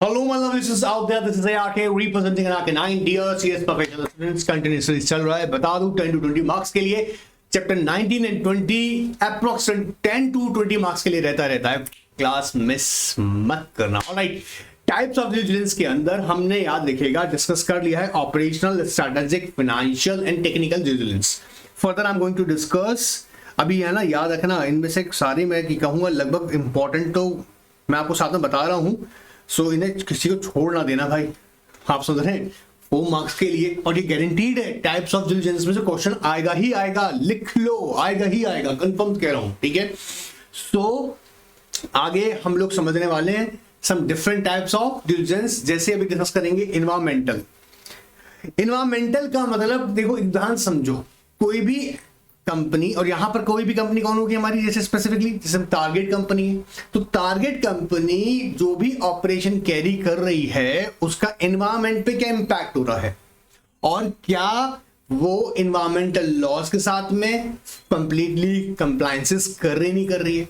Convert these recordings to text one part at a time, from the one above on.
Hello, my lovely listeners out there. This is ARK representing ARK 9 dear CS professional students. Continuously चल रहा है. बता दूं 10 to 20 marks के लिए chapter 19 and 20 approximate 10 to 20 marks के लिए रहता है. क्लास मिस मत करना. ऑलराइट, टाइप्स ऑफ डिलिजेंस के अंदर हमने याद रखेगा डिस्कस कर लिया है operational, strategic, financial and technical diligence. Further I am going to discuss. अभी है ना, याद रखना इनमें से सारे मैं कहूंगा लगभग इंपॉर्टेंट तो मैं आपको साथ में बता रहा हूं. सो इन्हें किसी को छोड़ ना देना भाई. आप समझ रहे हैं 4 मार्क्स के लिए, और ये गारंटीड है. टाइप्स ऑफ डिलिजेंस में से क्वेश्चन आएगा ही आएगा. लिख लो, आएगा ही आएगा, कंफर्म कह रहा हूं. ठीक है. सो आगे हम लोग समझने वाले हैं some different types of diligence. जैसे अभी डिस्कस करेंगे इन्वायरमेंटल. इन्वायरमेंटल का मतलब देखो, एक ध्यान समझो. कोई भी कंपनी, और यहां पर कोई भी कंपनी कौन होगी हमारी, जैसे स्पेसिफिकली जैसे टारगेट कंपनी है, तो टारगेट कंपनी जो भी ऑपरेशन कैरी कर रही है उसका एनवायरमेंट पे क्या इंपैक्ट हो रहा है, और क्या वो एनवायरमेंटल लॉज के साथ में कंप्लीटली कंप्लायंसेस कर रही नहीं कर रही है,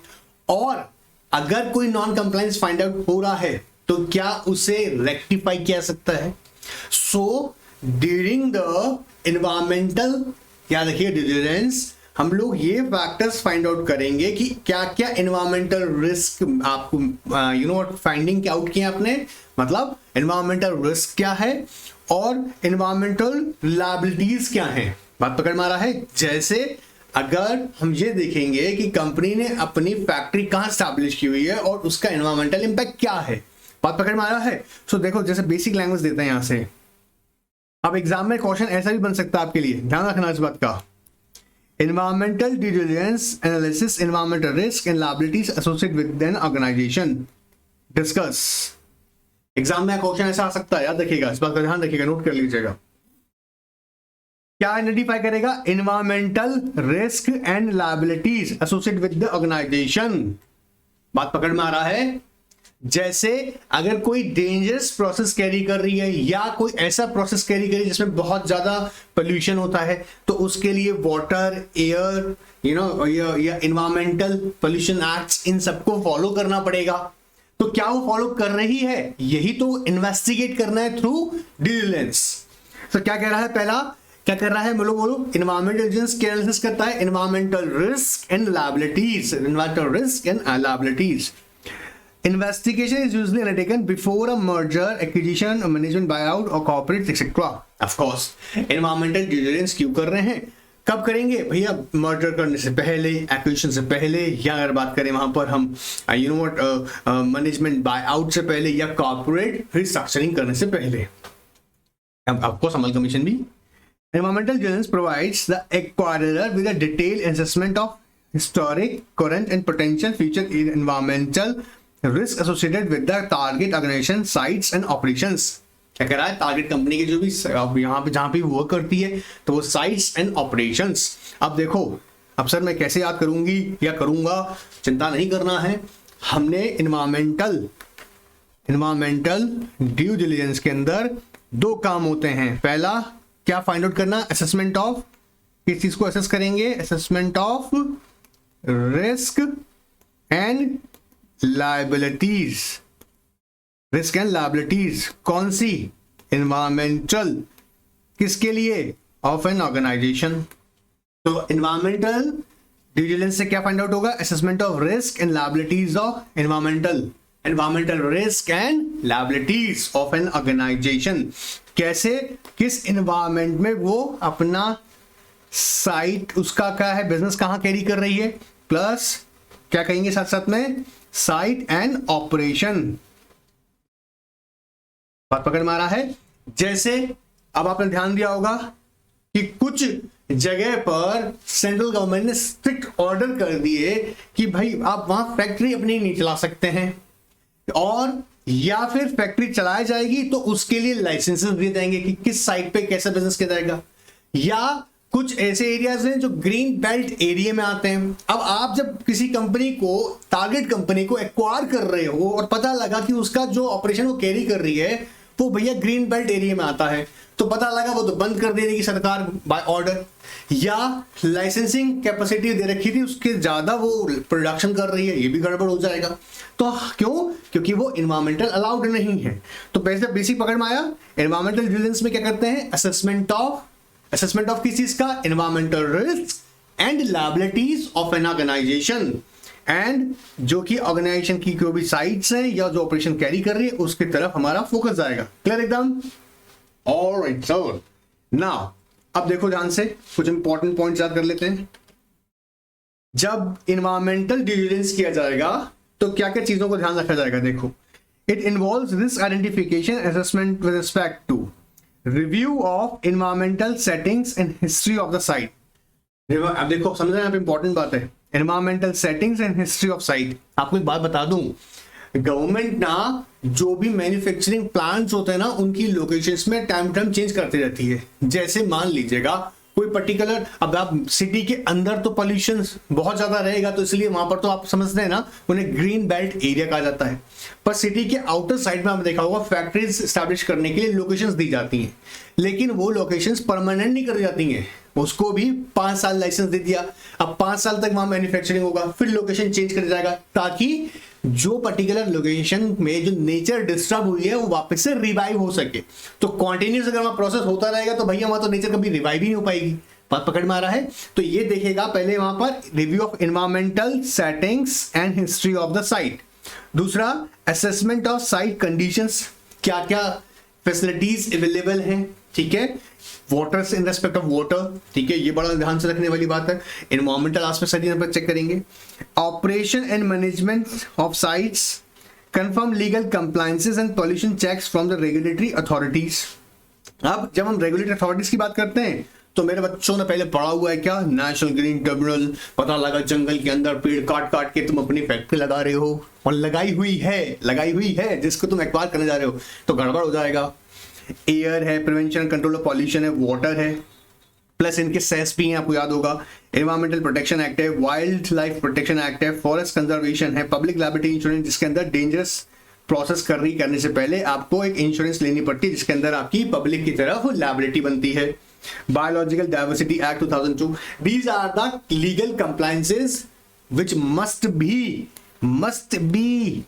और अगर कोई नॉन कंप्लायंस फाइंड आउट हो रहा है तो क्या उसे रेक्टिफाई किया सकता है. सो ड्यूरिंग द एनवायरमेंटल, क्या देखिए, डिलिजेंस, हम लोग ये फैक्टर्स फाइंड आउट करेंगे कि क्या क्या एनवायरमेंटल रिस्क आपको फाइंडिंग क्या आउट किए आपने, मतलब एनवायरमेंटल रिस्क क्या है और एनवायरमेंटल लायबिलिटीज क्या है. बात पकड़ मारा है. जैसे अगर हम ये देखेंगे कि कंपनी ने अपनी फैक्ट्री कहां स्टैब्लिश की हुई है और उसका एनवायरमेंटल इंपैक्ट क्या है. बात पकड़ मारा है. सो देखो, जैसे बेसिक लैंग्वेज देते हैं यहां से. अब एग्जाम में क्वेश्चन ऐसा भी बन सकता है आपके लिए, ध्यान रखना इस बात का. Environmental diligence analysis, environmental risk and liabilities associated with an organisation. Discuss. Exam में क्वेश्चन ऐसा आ सकता है, याद रखिएगा, इस बात का ध्यान रखिएगा, नोट कर लीजिएगा. क्या आइडेंटिफाई करेगा? Environmental risk and liabilities associated with the organisation. बात पकड़ में आ रहा है. जैसे अगर कोई डेंजरस प्रोसेस कैरी कर रही है या कोई ऐसा प्रोसेस कैरी कर रही है जिसमें बहुत ज्यादा पोल्यूशन होता है, तो उसके लिए वाटर, एयर, या एनवायरमेंटल पोल्यूशन एक्ट्स, इन सबको फॉलो करना पड़ेगा. तो क्या वो फॉलो कर रही है, यही तो इन्वेस्टिगेट करना है थ्रू डिलिजेंस. तो क्या कह रहा है, पहला क्या कर रहा है, बोलो. एनवायरमेंटल डिलिजेंस क्या एनालिसिस करता है? Environmental risk and liabilities. Environmental risk and liabilities. Investigation is usually undertaken before a merger, acquisition, or management buyout or corporate etc. Of course, environmental diligence क्यों कर रहे हैं, कब करेंगे भैया? मर्जर करने से पहले, एक्विजिशन से पहले, या अगर बात करें वहां पर हम मैनेजमेंट बाय आउट से पहले, या कॉर्पोरेट रिस्ट्रक्चरिंग करने से पहले. अब आपको अमल कमीशन भी. Environmental diligence provides the acquirer with a detailed assessment of historic, current and potential future environmental risk associated with the target organisation, sites and operations. क्या कह रहा है? टारगेट कंपनी की जो भी यहाँ पे जहां पे वर्क करती है, तो वो साइट्स एंड ऑपरेशंस. अब देखो, अब सर मैं कैसे याद करूंगी या करूंगा, चिंता नहीं करना है. हमने इन्वायरमेंटल ड्यू डिलिजेंस के अंदर 2 काम होते हैं. पहला क्या फाइंड आउट करना? असेसमेंट ऑफ, किस चीज को असेस करेंगे? Assessment of risk and liabilities. Risk and liabilities कौन सी? एनवायरमेंटल. किसके लिए? Of an organisation. तो एनवायरमेंटल डिलिजेंस से क्या फाइंड आउट होगा? Assessment of risk and liabilities of environmental risk and liabilities of an organisation. कैसे, किस एनवायरमेंट में वो अपना साइट, उसका क्या है, बिजनेस कहां कैरी कर रही है, प्लस क्या कहेंगे साथ साथ में, साइट एंड ऑपरेशन. बात पकड़ में आ रहा है. जैसे अब आपने ध्यान दिया होगा कि कुछ जगह पर सेंट्रल गवर्नमेंट ने स्ट्रिक्ट ऑर्डर कर दिए कि भाई आप वहां फैक्ट्री अपनी नहीं चला सकते हैं, और या फिर फैक्ट्री चलाई जाएगी तो उसके लिए लाइसेंसेस दिए जाएंगे कि किस साइट पे कैसा बिजनेस किया जाएगा. या कुछ ऐसे एरियाज हैं जो ग्रीन बेल्ट एरिया में आते हैं. अब आप जब किसी कंपनी को, टारगेट कंपनी को एक्वायर कर रहे हो और पता लगा कि उसका जो ऑपरेशन वो कैरी कर रही है वो भैया ग्रीन बेल्ट एरिया में आता है, तो पता लगा वो तो बंद कर देने की सरकार बाय ऑर्डर, या लाइसेंसिंग कैपेसिटी दे रखी थी उसके ज्यादा वो प्रोडक्शन कर रही है, ये भी गड़बड़ हो जाएगा। तो क्यों? क्योंकि वो एनवायरमेंटल अलाउड नहीं है। तो पहले बेसिक पकड़ में आया। एनवायरमेंटल डिलिजेंस में क्या करते हैं? असेसमेंट ऑफ किस चीज का? Environmental risk and liabilities of an organisation, and जो कि ऑर्गेनाइजेशन की कोई भी साइट्स है या जो ऑपरेशन कैरी कर रही है उसकी तरफ हमारा फोकस जाएगा। क्लियर एकदम? ऑलराइट सर, नाउ अब देखो ध्यान से, कुछ इंपॉर्टेंट पॉइंट्स याद कर लेते हैं। जब इन्वायरमेंटल डिलिजेंस किया जाएगा तो क्या क्या चीजों को ध्यान रखा जाएगा? देखो, it involves risk identification assessment with respect to review of environmental settings and history of the site. अब देखो समझना, यहाँ पे इंपॉर्टेंट बात है, environmental settings and history of site. आपको एक बात बता दूं, गवर्नमेंट ना जो भी मैन्युफैक्चरिंग प्लांट्स होते हैं ना उनकी लोकेशंस में टाइम टाइम चेंज करती रहती है। जैसे मान लीजिएगा कोई पर्टिकुलर, अब आप सिटी के अंदर तो पॉल्यूशन बहुत ज्यादा रहेगा, तो इसलिए वहां पर तो आप समझते हैं ना उन्हें ग्रीन बेल्ट एरिया कहा जाता है। पर सिटी के आउटर साइड में आपने देखा होगा फैक्ट्रीज स्टैब्लिश करने के लिए लोकेशंस दी जाती हैं, लेकिन वो लोकेशंस परमानेंट नहीं कर जाती हैं। उसको भी 5 साल लाइसेंस दे दिया, अब 5 साल तक वहां मैन्युफैक्चरिंग होगा, फिर लोकेशन चेंज कर जाएगा, ताकि जो पर्टिकुलर लोकेशन में जो नेचर डिस्टर्ब हुई है वो वापस से रिवाइव हो सके। तो कॉन्टिन्यूस अगर वहां प्रोसेस होता रहेगा तो भैया वहां तो नेचर कभी रिवाइव ही नहीं हो पाएगी। बात पकड़ में आ रहा है? तो ये देखेगा पहले वहां पर review of environmental settings and history of the site. दूसरा, असेसमेंट ऑफ साइट कंडीशंस, क्या क्या फैसिलिटीज अवेलेबल हैं, ठीक है, water in respect of water, ठीक है, ये बड़ा ध्यान से रखने वाली बात है। एनवायरमेंटल एस्पेक्ट साइड पर चेक करेंगे। Operation and management of sites, confirm legal compliances and pollution checks from the regulatory authorities. अब जब हम रेगुलेटरी अथॉरिटीज की बात करते हैं तो मेरे बच्चों ने पहले पढ़ा हुआ है क्या? National green tribunal. पता लगा जंगल के अंदर पेड़ काट काट के तुम अपनी फैक्ट्री लगा रहे हो, और लगाई हुई है जिसको तुम एक्वायर करने जा रहे हो, तो गड़बड़ हो जाएगा। एयर है, प्रिवेंशन कंट्रोल ऑफ पॉल्यूशन है, वाटर है, प्लस इनके सेस भी हैं, आपको याद होगा। एनवायरमेंटल प्रोटेक्शन एक्ट है, वाइल्ड लाइफ प्रोटेक्शन एक्ट है, फॉरेस्ट कंजर्वेशन है, पब्लिक लायबिलिटी इंश्योरेंस, जिसके अंदर डेंजरस प्रोसेस करने से पहले आपको एक इंश्योरेंस लेनी पड़ती है जिसके अंदर आपकी पब्लिक की तरफ लायबिलिटी बनती है। Biological diversity act 2002। These are the legal compliances which must be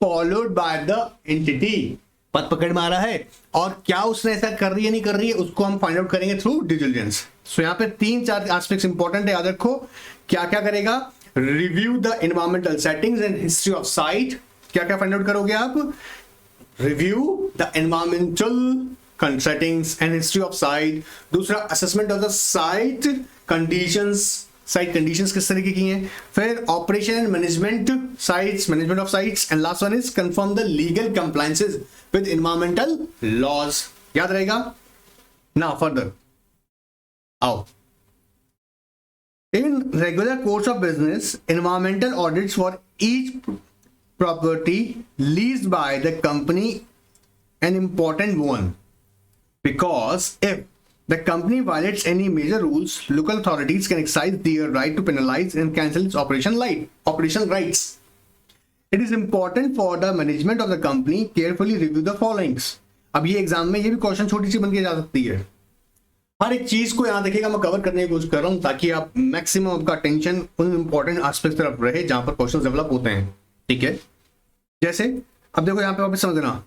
followed by the entity. पद पकड़ में आ रहा है, और क्या उसने ऐसा कर रही है नहीं कर रही है उसको हम फाइंड आउट करेंगे थ्रू ड्यू डिलिजेंस। सो यहाँ पे 3-4 एस्पेक्ट्स इंपॉर्टेंट है, याद रखो। क्या क्या करेगा? Review the environmental settings and history of site. क्या क्या फाइंड आउट करोगे आप? Review the environmental settings and history of site. दूसरा, assessment of the site conditions, site conditions किस तरीके की हैं। फिर operation and management of sites, and last one is confirm the legal compliances with environmental laws. याद रहेगा? Now further आओ। In regular course of business, environmental audits for each property leased by the company an important one, because if the company violates any major rules, local authorities can exercise their right to penalize and cancel its operational rights. It is important for the management of the company carefully review the followings. अब ये exam में ये भी question छोटी सी बन के जा सकती है। हर एक चीज को यहां देखिएगा, मैं कवर करने की कोशिश कर रहा हूं ताकि आप मैक्सिमम आपका अटेंशन उन इंपॉर्टेंट एस्पेक्ट तरफ रहे जहां पर क्वेश्चन डेवलप होते हैं, ठीक है। जैसे अब देखो यहां पे वापस समझना,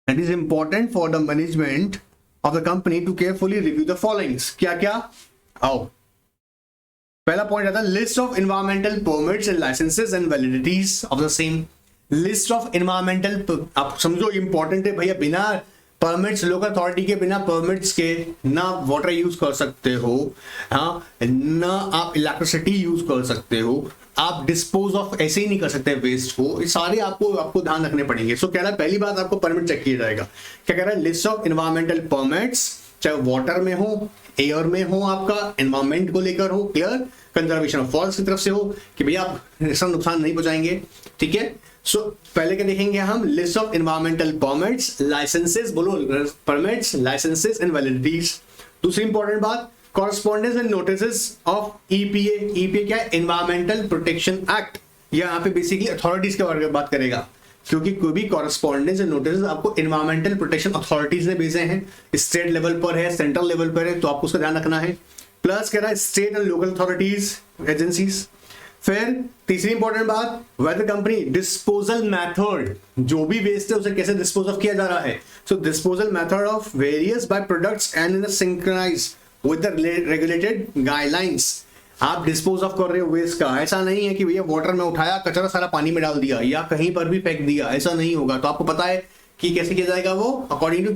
it is important for the management of the company to carefully review the followings. क्या क्या? आओ, पहला पॉइंट आता है list of environmental permits and licences and validities of the same. List of environmental, आप समझो इंपॉर्टेंट है भैया, बिना परमिट्स, लोकल अथॉरिटी के बिना परमिट्स के ना वाटर यूज कर सकते हो, हाँ, ना आप इलेक्ट्रिसिटी यूज कर सकते हो, आप डिस्पोज ऑफ ऐसे ही नहीं कर सकते वेस्ट को, ये सारे आपको ध्यान रखने पड़ेंगे। सो कह रहा है पहली बात आपको परमिट चेक किया जाएगा। क्या कह रहा है? लिस्ट ऑफ एनवायरमेंटल परमिट्स, चाहे वाटर में हो, एयर में हो, आपका एनवायरमेंट को लेकर हो, क्लियर, कंजर्वेशन ऑफ फॉरेस्ट की तरफ से हो कि भैया आप इसका नुकसान नहीं पहुंचाएंगे, ठीक है। सो पहले क्या देखेंगे हम? List of environmental permits, licences, बोलो परमिट्स, लाइसेंसेस एंड वैलिडिटीज। दूसरी इंपॉर्टेंट बात, correspondence and notices of EPA. EPA क्या है? Environmental protection act. यहाँ पे बेसिकली अथॉरिटीज के बारे में बात करेगा, क्योंकि कोई भी कॉरेस्पॉन्डेंस नोटिस आपको इन्वायरमेंटल प्रोटेक्शन अथॉरिटीज ने भेजे हैं, स्टेट लेवल पर है, सेंट्रल लेवल पर है, तो आपको उसका ध्यान रखना है। प्लस कह रहा है state and local authorities agencies. फिर तीसरी इंपॉर्टेंट बात, वेदर कंपनी डिस्पोजल मेथड, जो भी वेस्ट है उसे कैसे डिस्पोज ऑफ किया जा रहा है। So disposal method of various by products and in synchronise with the regulated guidelines. आप डिस्पोज ऑफ कर रहे हो वेस्ट का, ऐसा नहीं है कि भैया वाटर में उठाया कचरा सारा पानी में डाल दिया या कहीं पर भी फेंक दिया, ऐसा नहीं होगा। तो आपको पता है कि कैसे किया जाएगा वो, अकॉर्डिंग टू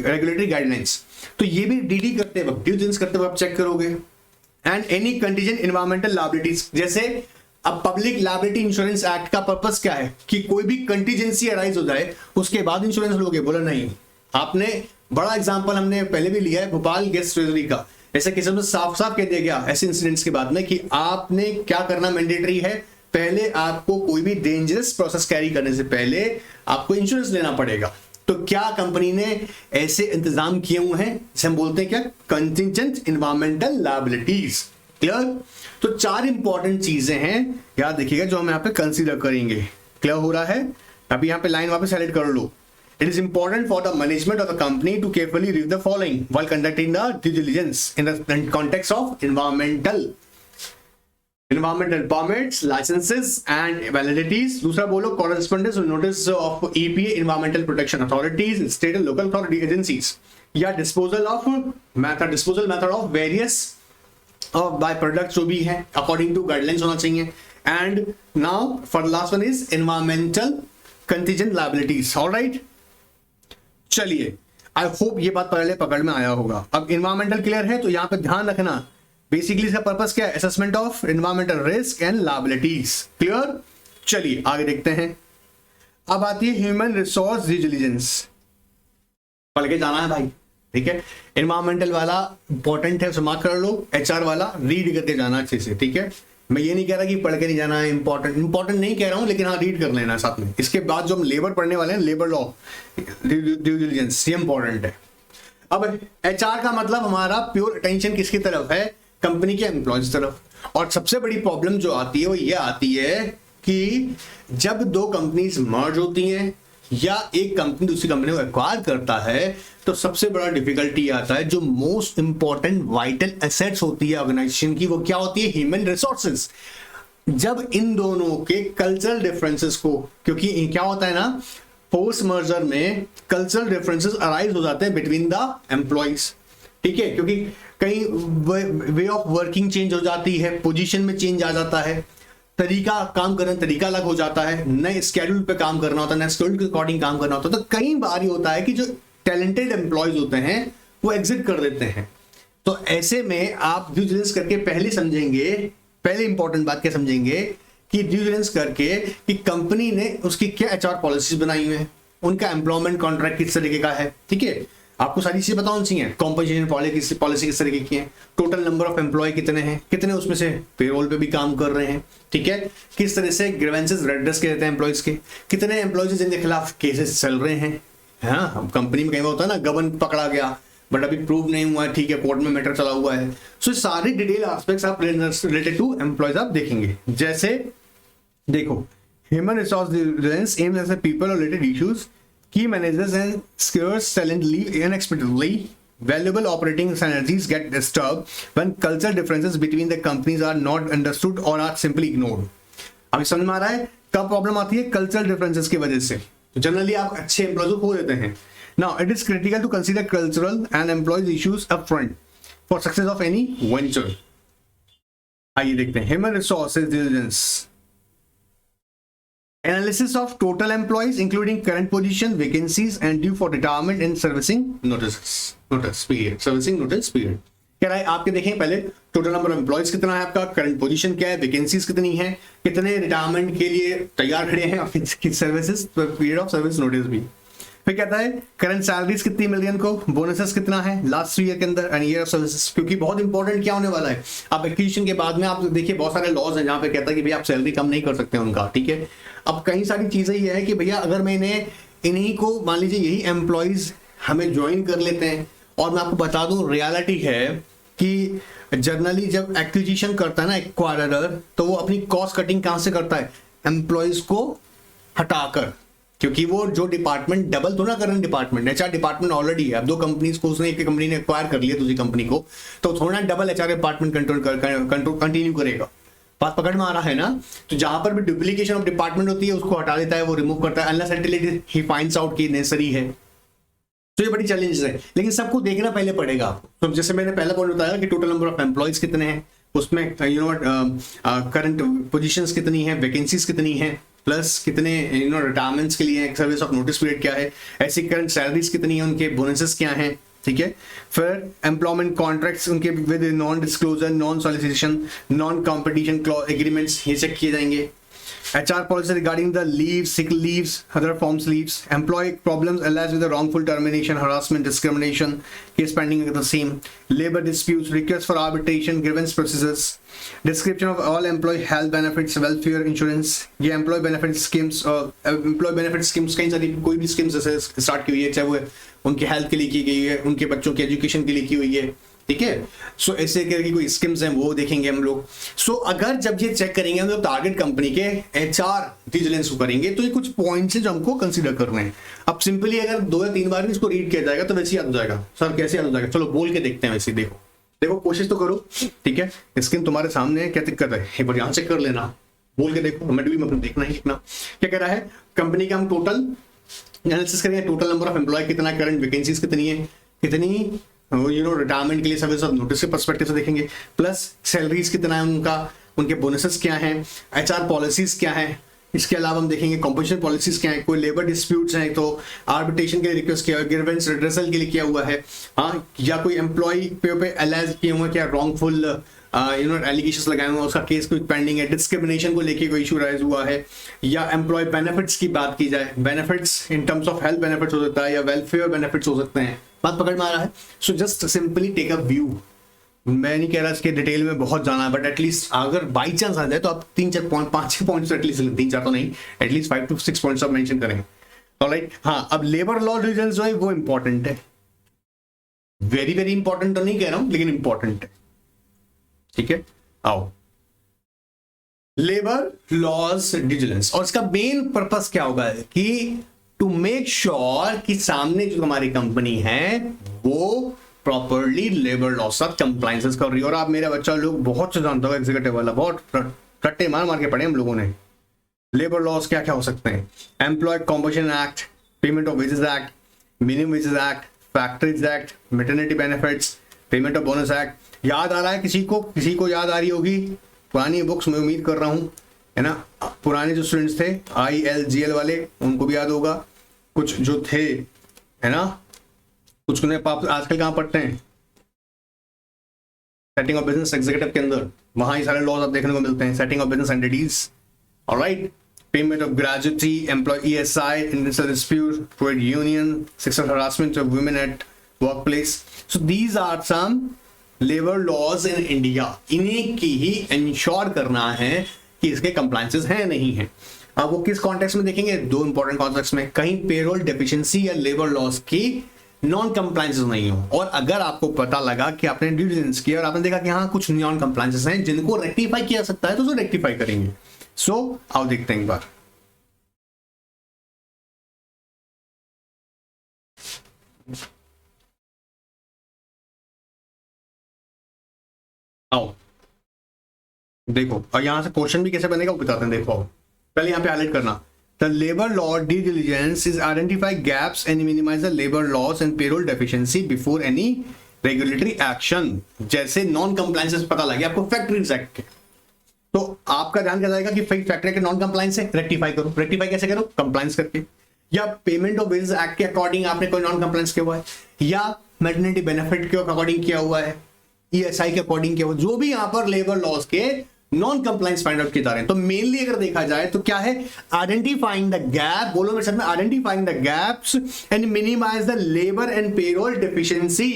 रेगुलेटरी गाइडलाइंस। तो ये भी डीडी करते वक्त, ड्यू डिलिजेंस करते वक्त आप चेक करोगे। And any contingent environmental liabilities, जैसे अब पब्लिक लायबिलिटी इंश्योरेंस एक्ट का पर्पस क्या है कि कोई भी कंटीजेंसी अराइज हो जाए उसके बाद इंश्योरेंस लोगे, बोला नहीं। आपने बड़ा एग्जांपल हमने पहले भी लिया है भोपाल गैस ट्रेजरी का, ऐसे किसी में साफ साफ कह दिया गया ऐसे इंसिडेंट्स के बाद में कि आपने क्या करना मैंडेटरी है, पहले आपको कोई भी डेंजरस प्रोसेस कैरी करने से पहले आपको इंश्योरेंस लेना पड़ेगा। तो क्या कंपनी ने ऐसे इंतजाम किए हुए हैं, जिसे हम बोलते हैं क्या, कंटिजेंट एनवायरमेंटल लायबिलिटीज। क्लियर? तो 4 इंपॉर्टेंट चीजें हैं, याद देखिएगा, जो हम यहाँ पे कंसीडर करेंगे। क्लियर हो रहा है? अभी यहाँ पे लाइन वापस हाइलाइट कर लो। It is important for the management of the company to carefully review the following while conducting the due diligence in the context of environmental permits, licenses and validities. दूसरा बोलो correspondence with notice of EPA, environmental protection authorities, state and local authority agencies. या disposal method of various by products जो भी है according to guidelines होना चाहिए. And now for the last one is environmental contingent liabilities. All right. चलिए, I hope ये बात पहले पकड़ में आया होगा। अब इन्वायरमेंटल क्लियर है, तो यहां पे ध्यान रखना बेसिकली इसका पर्पस क्या है, assessment of environmental risk and liabilities. Clear? चलिए आगे देखते हैं। अब आती है ह्यूमन रिसोर्स ड्यू डिलिजेंस, पढ़ के जाना है भाई, ठीक है। इन्वायरमेंटल वाला इंपॉर्टेंट है, उसे मार्क कर लो। एचआर वाला रीड करके जाना अच्छे से, ठीक है। मैं ये नहीं कह रहा कि पढ़ के नहीं जाना है, इंपॉर्टेंट नहीं कह रहा हूं, लेकिन हाँ रीड कर लेना साथ में। इसके बाद जो हम लेबर पढ़ने वाले हैं, लेबर लॉ ड्यू डिलिजेंस, ये इंपॉर्टेंट है। अब एचआर का मतलब हमारा प्योर अटेंशन किसकी तरफ है, कंपनी के एम्प्लॉयज तरफ। और सबसे बड़ी प्रॉब्लम जो आती है वो ये आती है कि जब 2 कंपनीज मर्ज होती हैं या एक कंपनी दूसरी कंपनी को एक्वायर करता है, तो सबसे बड़ा डिफिकल्टी आता है, जो मोस्ट इंपॉर्टेंट वाइटल एसेट्स होती है ऑर्गेनाइजेशन की, वो क्या होती है, ह्यूमन रिसोर्सेज। जब इन दोनों के कल्चरल डिफरेंसेस को, क्योंकि क्या होता है ना, पोस्ट मर्जर में कल्चरल डिफरेंसेस अराइज हो जाते हैं बिटवीन द एम्प्लॉइज, ठीक है, क्योंकि कहीं वे ऑफ वर्किंग चेंज हो जाती है, पोजीशन में चेंज आ जाता है, तरीका काम करने तरीका अलग हो जाता है, नए स्केड्यूल पे काम करना होता है, नए स्केड्यूल के अकॉर्डिंग काम करना होता है। तो कई बार ये होता है कि जो टैलेंटेड एम्प्लॉयज होते हैं वो एग्जिट कर देते हैं। तो ऐसे में आप ड्यू डिलिजेंस करके पहले समझेंगे, पहले इंपॉर्टेंट बात क्या समझेंगे कि ड्यू डिलिजेंस करके कि कंपनी ने उसकी क्या एचआर पॉलिसीज बनाई हुई है, उनका एम्प्लॉयमेंट कॉन्ट्रैक्ट किस तरीके का है, ठीक है। आपको सारी चीजें बताना चाहिए, कॉम्पनसेशन पॉलिसी किस तरीके की है, टोटल नंबर ऑफ एम्प्लॉय कितने हैं, कितने उसमें से पेरोल पे भी काम कर रहे हैं, ठीक है, किस तरह से ग्रीवेंसेस रेड्रेस किए जाते हैं एम्प्लॉयज के, कितने एम्प्लॉयज जिनके खिलाफ केसेस चल रहे हैं। हाँ, कंपनी में कहीं होता है ना, गबन पकड़ा गया बट अभी प्रूव नहीं हुआ है, ठीक है, कोर्ट में मैटर चला हुआ है। सो सारी डिटेल एस्पेक्ट्स आप रिलेटेड टू एम्प्लॉयज आप देखेंगे। जैसे देखो, human resource diligence aims at people related issues, key managers and scarce talent leave unexpectedly, valuable operating synergies get disturbed when cultural differences between the companies are not understood or are simply ignored. अभी समझ में आ रहा है कब problem आती है, cultural differences की वजह से। तो जनरली आप अच्छे एम्प्लॉयज को खो देते हैं। Now it is critical to consider cultural and employees issues upfront for success of any venture. आइए देखते हैं human resources diligence, analysis of total employees including current position, vacancies and due for retirement and servicing notice period, servicing notice period। कह रहा है आपके देखें पहले total number of employees कितना है आपका, करंट पोजीशन क्या है, वैकेंसीज कितनी है, कितने रिटायरमेंट के लिए तैयार खड़े हैं, services period of service notice भी। फिर कहता है करंट सैलरीज कितनी मिल रही है इनको, बोनसेस कितना है लास्ट 3 ईयर के अंदर, एंड ईयर ऑफ सर्विसेज। क्योंकि बहुत इंपॉर्टेंट क्या होने वाला है, आप एक्विजिशन के बाद में आप देखिए बहुत सारे लॉज हैं जहां पे कहता है कि भैया आप सैलरी कम नहीं कर सकते उनका, ठीक है। अब कई सारी चीजें ये है कि भैया अगर मैंने इन्हीं को मान लीजिए यही एम्प्लॉयज हमें ज्वाइन कर लेते हैं, और मैं आपको बता दूं रियलिटी है कि जनरली जब एक्विजिशन करता है ना एक्वायरर, तो वो अपनी कॉस्ट कटिंग कहां से करता है, एम्प्लॉयज को हटाकर, क्योंकि वो जो डिपार्टमेंट डबल तो ना कर रहे हैं, डिपार्टमेंट एचआर डिपार्टमेंट ऑलरेडी है, अब दो कंपनीज को उसने, एक कंपनी ने एक्वायर कर लिया दूसरी कंपनी को, तो थोड़ा double HR department control continue करेगा। बात पकड़ में आ रहा है ना? तो जहां पर भी डुप्लीकेशन ऑफ डिपार्टमेंट होती है उसको हटा देता है, वो रिमूव करता है unless until he finds out कि नेसेसरी है। तो ये बड़ी चैलेंजेस है, लेकिन सबको देखना पहले पड़ेगा। तो जैसे मैंने पहला पॉइंट बताया कि टोटल नंबर ऑफ एम्प्लॉइज कितने हैं, उसमें करंट पोजीशंस कितनी है, वैकेंसीज कितनी है, प्लस कितने रिटायरमेंट्स के लिए सर्विस ऑफ नोटिस पीरियड क्या है, ऐसी करंट सैलरीज कितनी है, उनके बोनसेस क्या हैं, ठीक है। फिर एम्प्लॉयमेंट कॉन्ट्रैक्ट्स उनके with non disclosure, non solicitation, non competition agreements, ये चेक किए जाएंगे। HR policy regarding the leaves, sick leaves, other forms leaves, employee problems alleged with the wrongful termination, harassment, discrimination, case pending at the same, labor disputes, requests for arbitration, grievance procedures, description of all employee health benefits, welfare insurance, ये employee benefit schemes, employee benefit schemes कहीं सारी कोई भी schemes जैसे start की हुई है, चाहे वो उनके health के लिए की गई है, उनके बच्चों के education के लिए की हुई है, ठीक है। सो ऐसे करके कोई स्कीम्स हैं वो देखेंगे हम लोग। सो अगर जब ये चेक करेंगे हम लोग टारगेट कंपनी के एचआर विजिलेंस को करेंगे, तो ये कुछ पॉइंट्स हैं जो हमको कंसीडर करने हैं। अब सिंपली अगर 2 या 3 बार इसको रीड किया जाएगा तो वैसे याद हो जाएगा। सर कैसे याद हो जाएगा? चलो बोल के देखते हैं। वैसे देखो देखो कोशिश तो करो, ठीक है। स्क्रीन तुम्हारे सामने है, क्या दिक्कत है? एक बार यहाँ चेक कर लेना, बोल के देखो, हमें भी मतलब देखना ही लिखना। क्या कह रहा है? कंपनी का हम टोटल एनालिसिस करेंगे, टोटल नंबर ऑफ एम्प्लॉय कितना, करंट वैकेंसीज कितनी है, कितनी रिटायरमेंट के लिए सर्विस ऑफ नोटिस के पर्सपेक्टिव से देखेंगे, प्लस सैलरीज कितना है उनका, उनके बोनसेस क्या हैं, एचआर पॉलिसीज क्या है, इसके अलावा हम देखेंगे कॉम्पोजिशन पॉलिसीज क्या है, कोई लेबर डिस्प्यूट्स हैं तो आर्बिट्रेशन के लिए रिक्वेस्ट किया, ग्रीवेंस रिड्रेसल के लिए किया हुआ है, हाँ, या कोई एम्प्लॉय पे एलाइज किए हुए क्या रॉन्गफुल एलिगेशंस लगाए हुए हैं, उसका केस कोई पेंडिंग है, डिस्क्रिमिनेशन को लेके कोई इशू राइज हुआ है, या एम्प्लॉय बेनिफिट्स की बात की जाए, benefits in terms of health benefits हो सकता है या वेलफेयर बेनिफिट्स हो सकते हैं। बात पकड़ में आ रहा है? So just simply take a view. मैं नहीं कह रहा इसके डिटेल में बहुत जाना है, बट एटलीस्ट अगर बाई चांस आ जाए तो आप 3-4 पॉइंट 5-6 पॉइंट्स एटलीस्ट 3-4 तो नहीं, एटलीस्ट 5 to 6 पॉइंट्स आप मेंशन करें। ऑलराइट, हाँ। अब लेबर लॉ डिविजन जो है वो इंपॉर्टेंट है, वेरी वेरी इंपॉर्टेंट तो नहीं कह रहा हूं, लेकिन इंपॉर्टेंट है, ठीक है। आओ, लेबर लॉज डिविजिलेंस, और इसका मेन पर्पस क्या होगा कि टू मेक श्योर कि सामने जो हमारी कंपनी है वो प्रॉपरली लेबर लॉ साथ कंप्लायंसेस कर रही है। और आप मेरा बच्चा लोग बहुत से जानते हो, एग्जीक्यूटिव वाला बहुत रट्टे मार मार के पढ़े हम लोगों ने। लेबर लॉज क्या क्या हो सकते हैं? Employee composition act, payment of wages act, minimum wages act, factories act, maternity benefits, payment of bonus act. याद आ रहा है किसी को याद आ रही होगी पुरानी बुक्स में, उम्मीद कर रहा हूं, है ना। पुराने जो स्टूडेंट्स थे ILGL वाले, उनको भी याद होगा। कुछ जो थे, है ना, कुछ ने आजकल कहां पढ़ते हैं? सेटिंग ऑफ बिजनेस एग्जीक्यूटिव के अंदर, वहां ही सारे लॉज आप देखने को मिलते हैं। Setting of business entities, alright, payment of gratuity, employee ESI, industrial dispute, trade union, sexual harassment of women at work place. So these are some labour laws in India. इन्हीं की ही इंश्योर करना है कि इसके कंप्लायंसेस हैं नहीं है। अब वो किस कॉन्टेक्स्ट में देखेंगे? 2 इंपॉर्टेंट कॉन्टेक्स्ट में, कहीं पेरोल डेफिशिएंसी या लेबर लॉस की नॉन कंप्लायंसेस नहीं हो, और अगर आपको पता लगा कि आपने ड्यू डिलिजेंस किया और आपने देखा कि हाँ कुछ नॉन कंप्लायंसेस हैं जिनको रेक्टिफाई किया सकता है, तो उसे रेक्टिफाई करेंगे। सो आओ देखते हैं एक बार। आओ देखो, और यहां से क्वेश्चन भी कैसे बनेगा वो बताते हैं। देखो पहले यहां पे हाईलाइट करना, the labour law due diligence is identify gaps and minimise the labour laws and payroll deficiency before any regulatory action. जैसे नॉन कंप्लायंसेस पता लगे आपको फैक्ट्रीज एक्ट के, तो आपका ध्यान क्या जाएगा कि फैक्ट्री के नॉन कंप्लायंस है, रेक्टिफाई करो। रेक्टिफाई कैसे करो? कंप्लायंस करके। या पेमेंट ऑफ वेजेस एक्ट के अकॉर्डिंग आपने कोई नॉन कंप्लायंस किया हुआ है, या मैटरनिटी बेनिफिट के अकॉर्डिंग किया हुआ है, ESI के अकॉर्डिंग किया हुआ, जो भी यहां पर लेबर लॉस के नॉन कंप्लायंस फाइंड आउट किए जा रहे हैं। तो मेनली अगर देखा जाए तो क्या है? आइडेंटिफाइंग द गैप, बोलो मेरे साथ में, identifying the gaps and minimise the labour and payroll deficiency.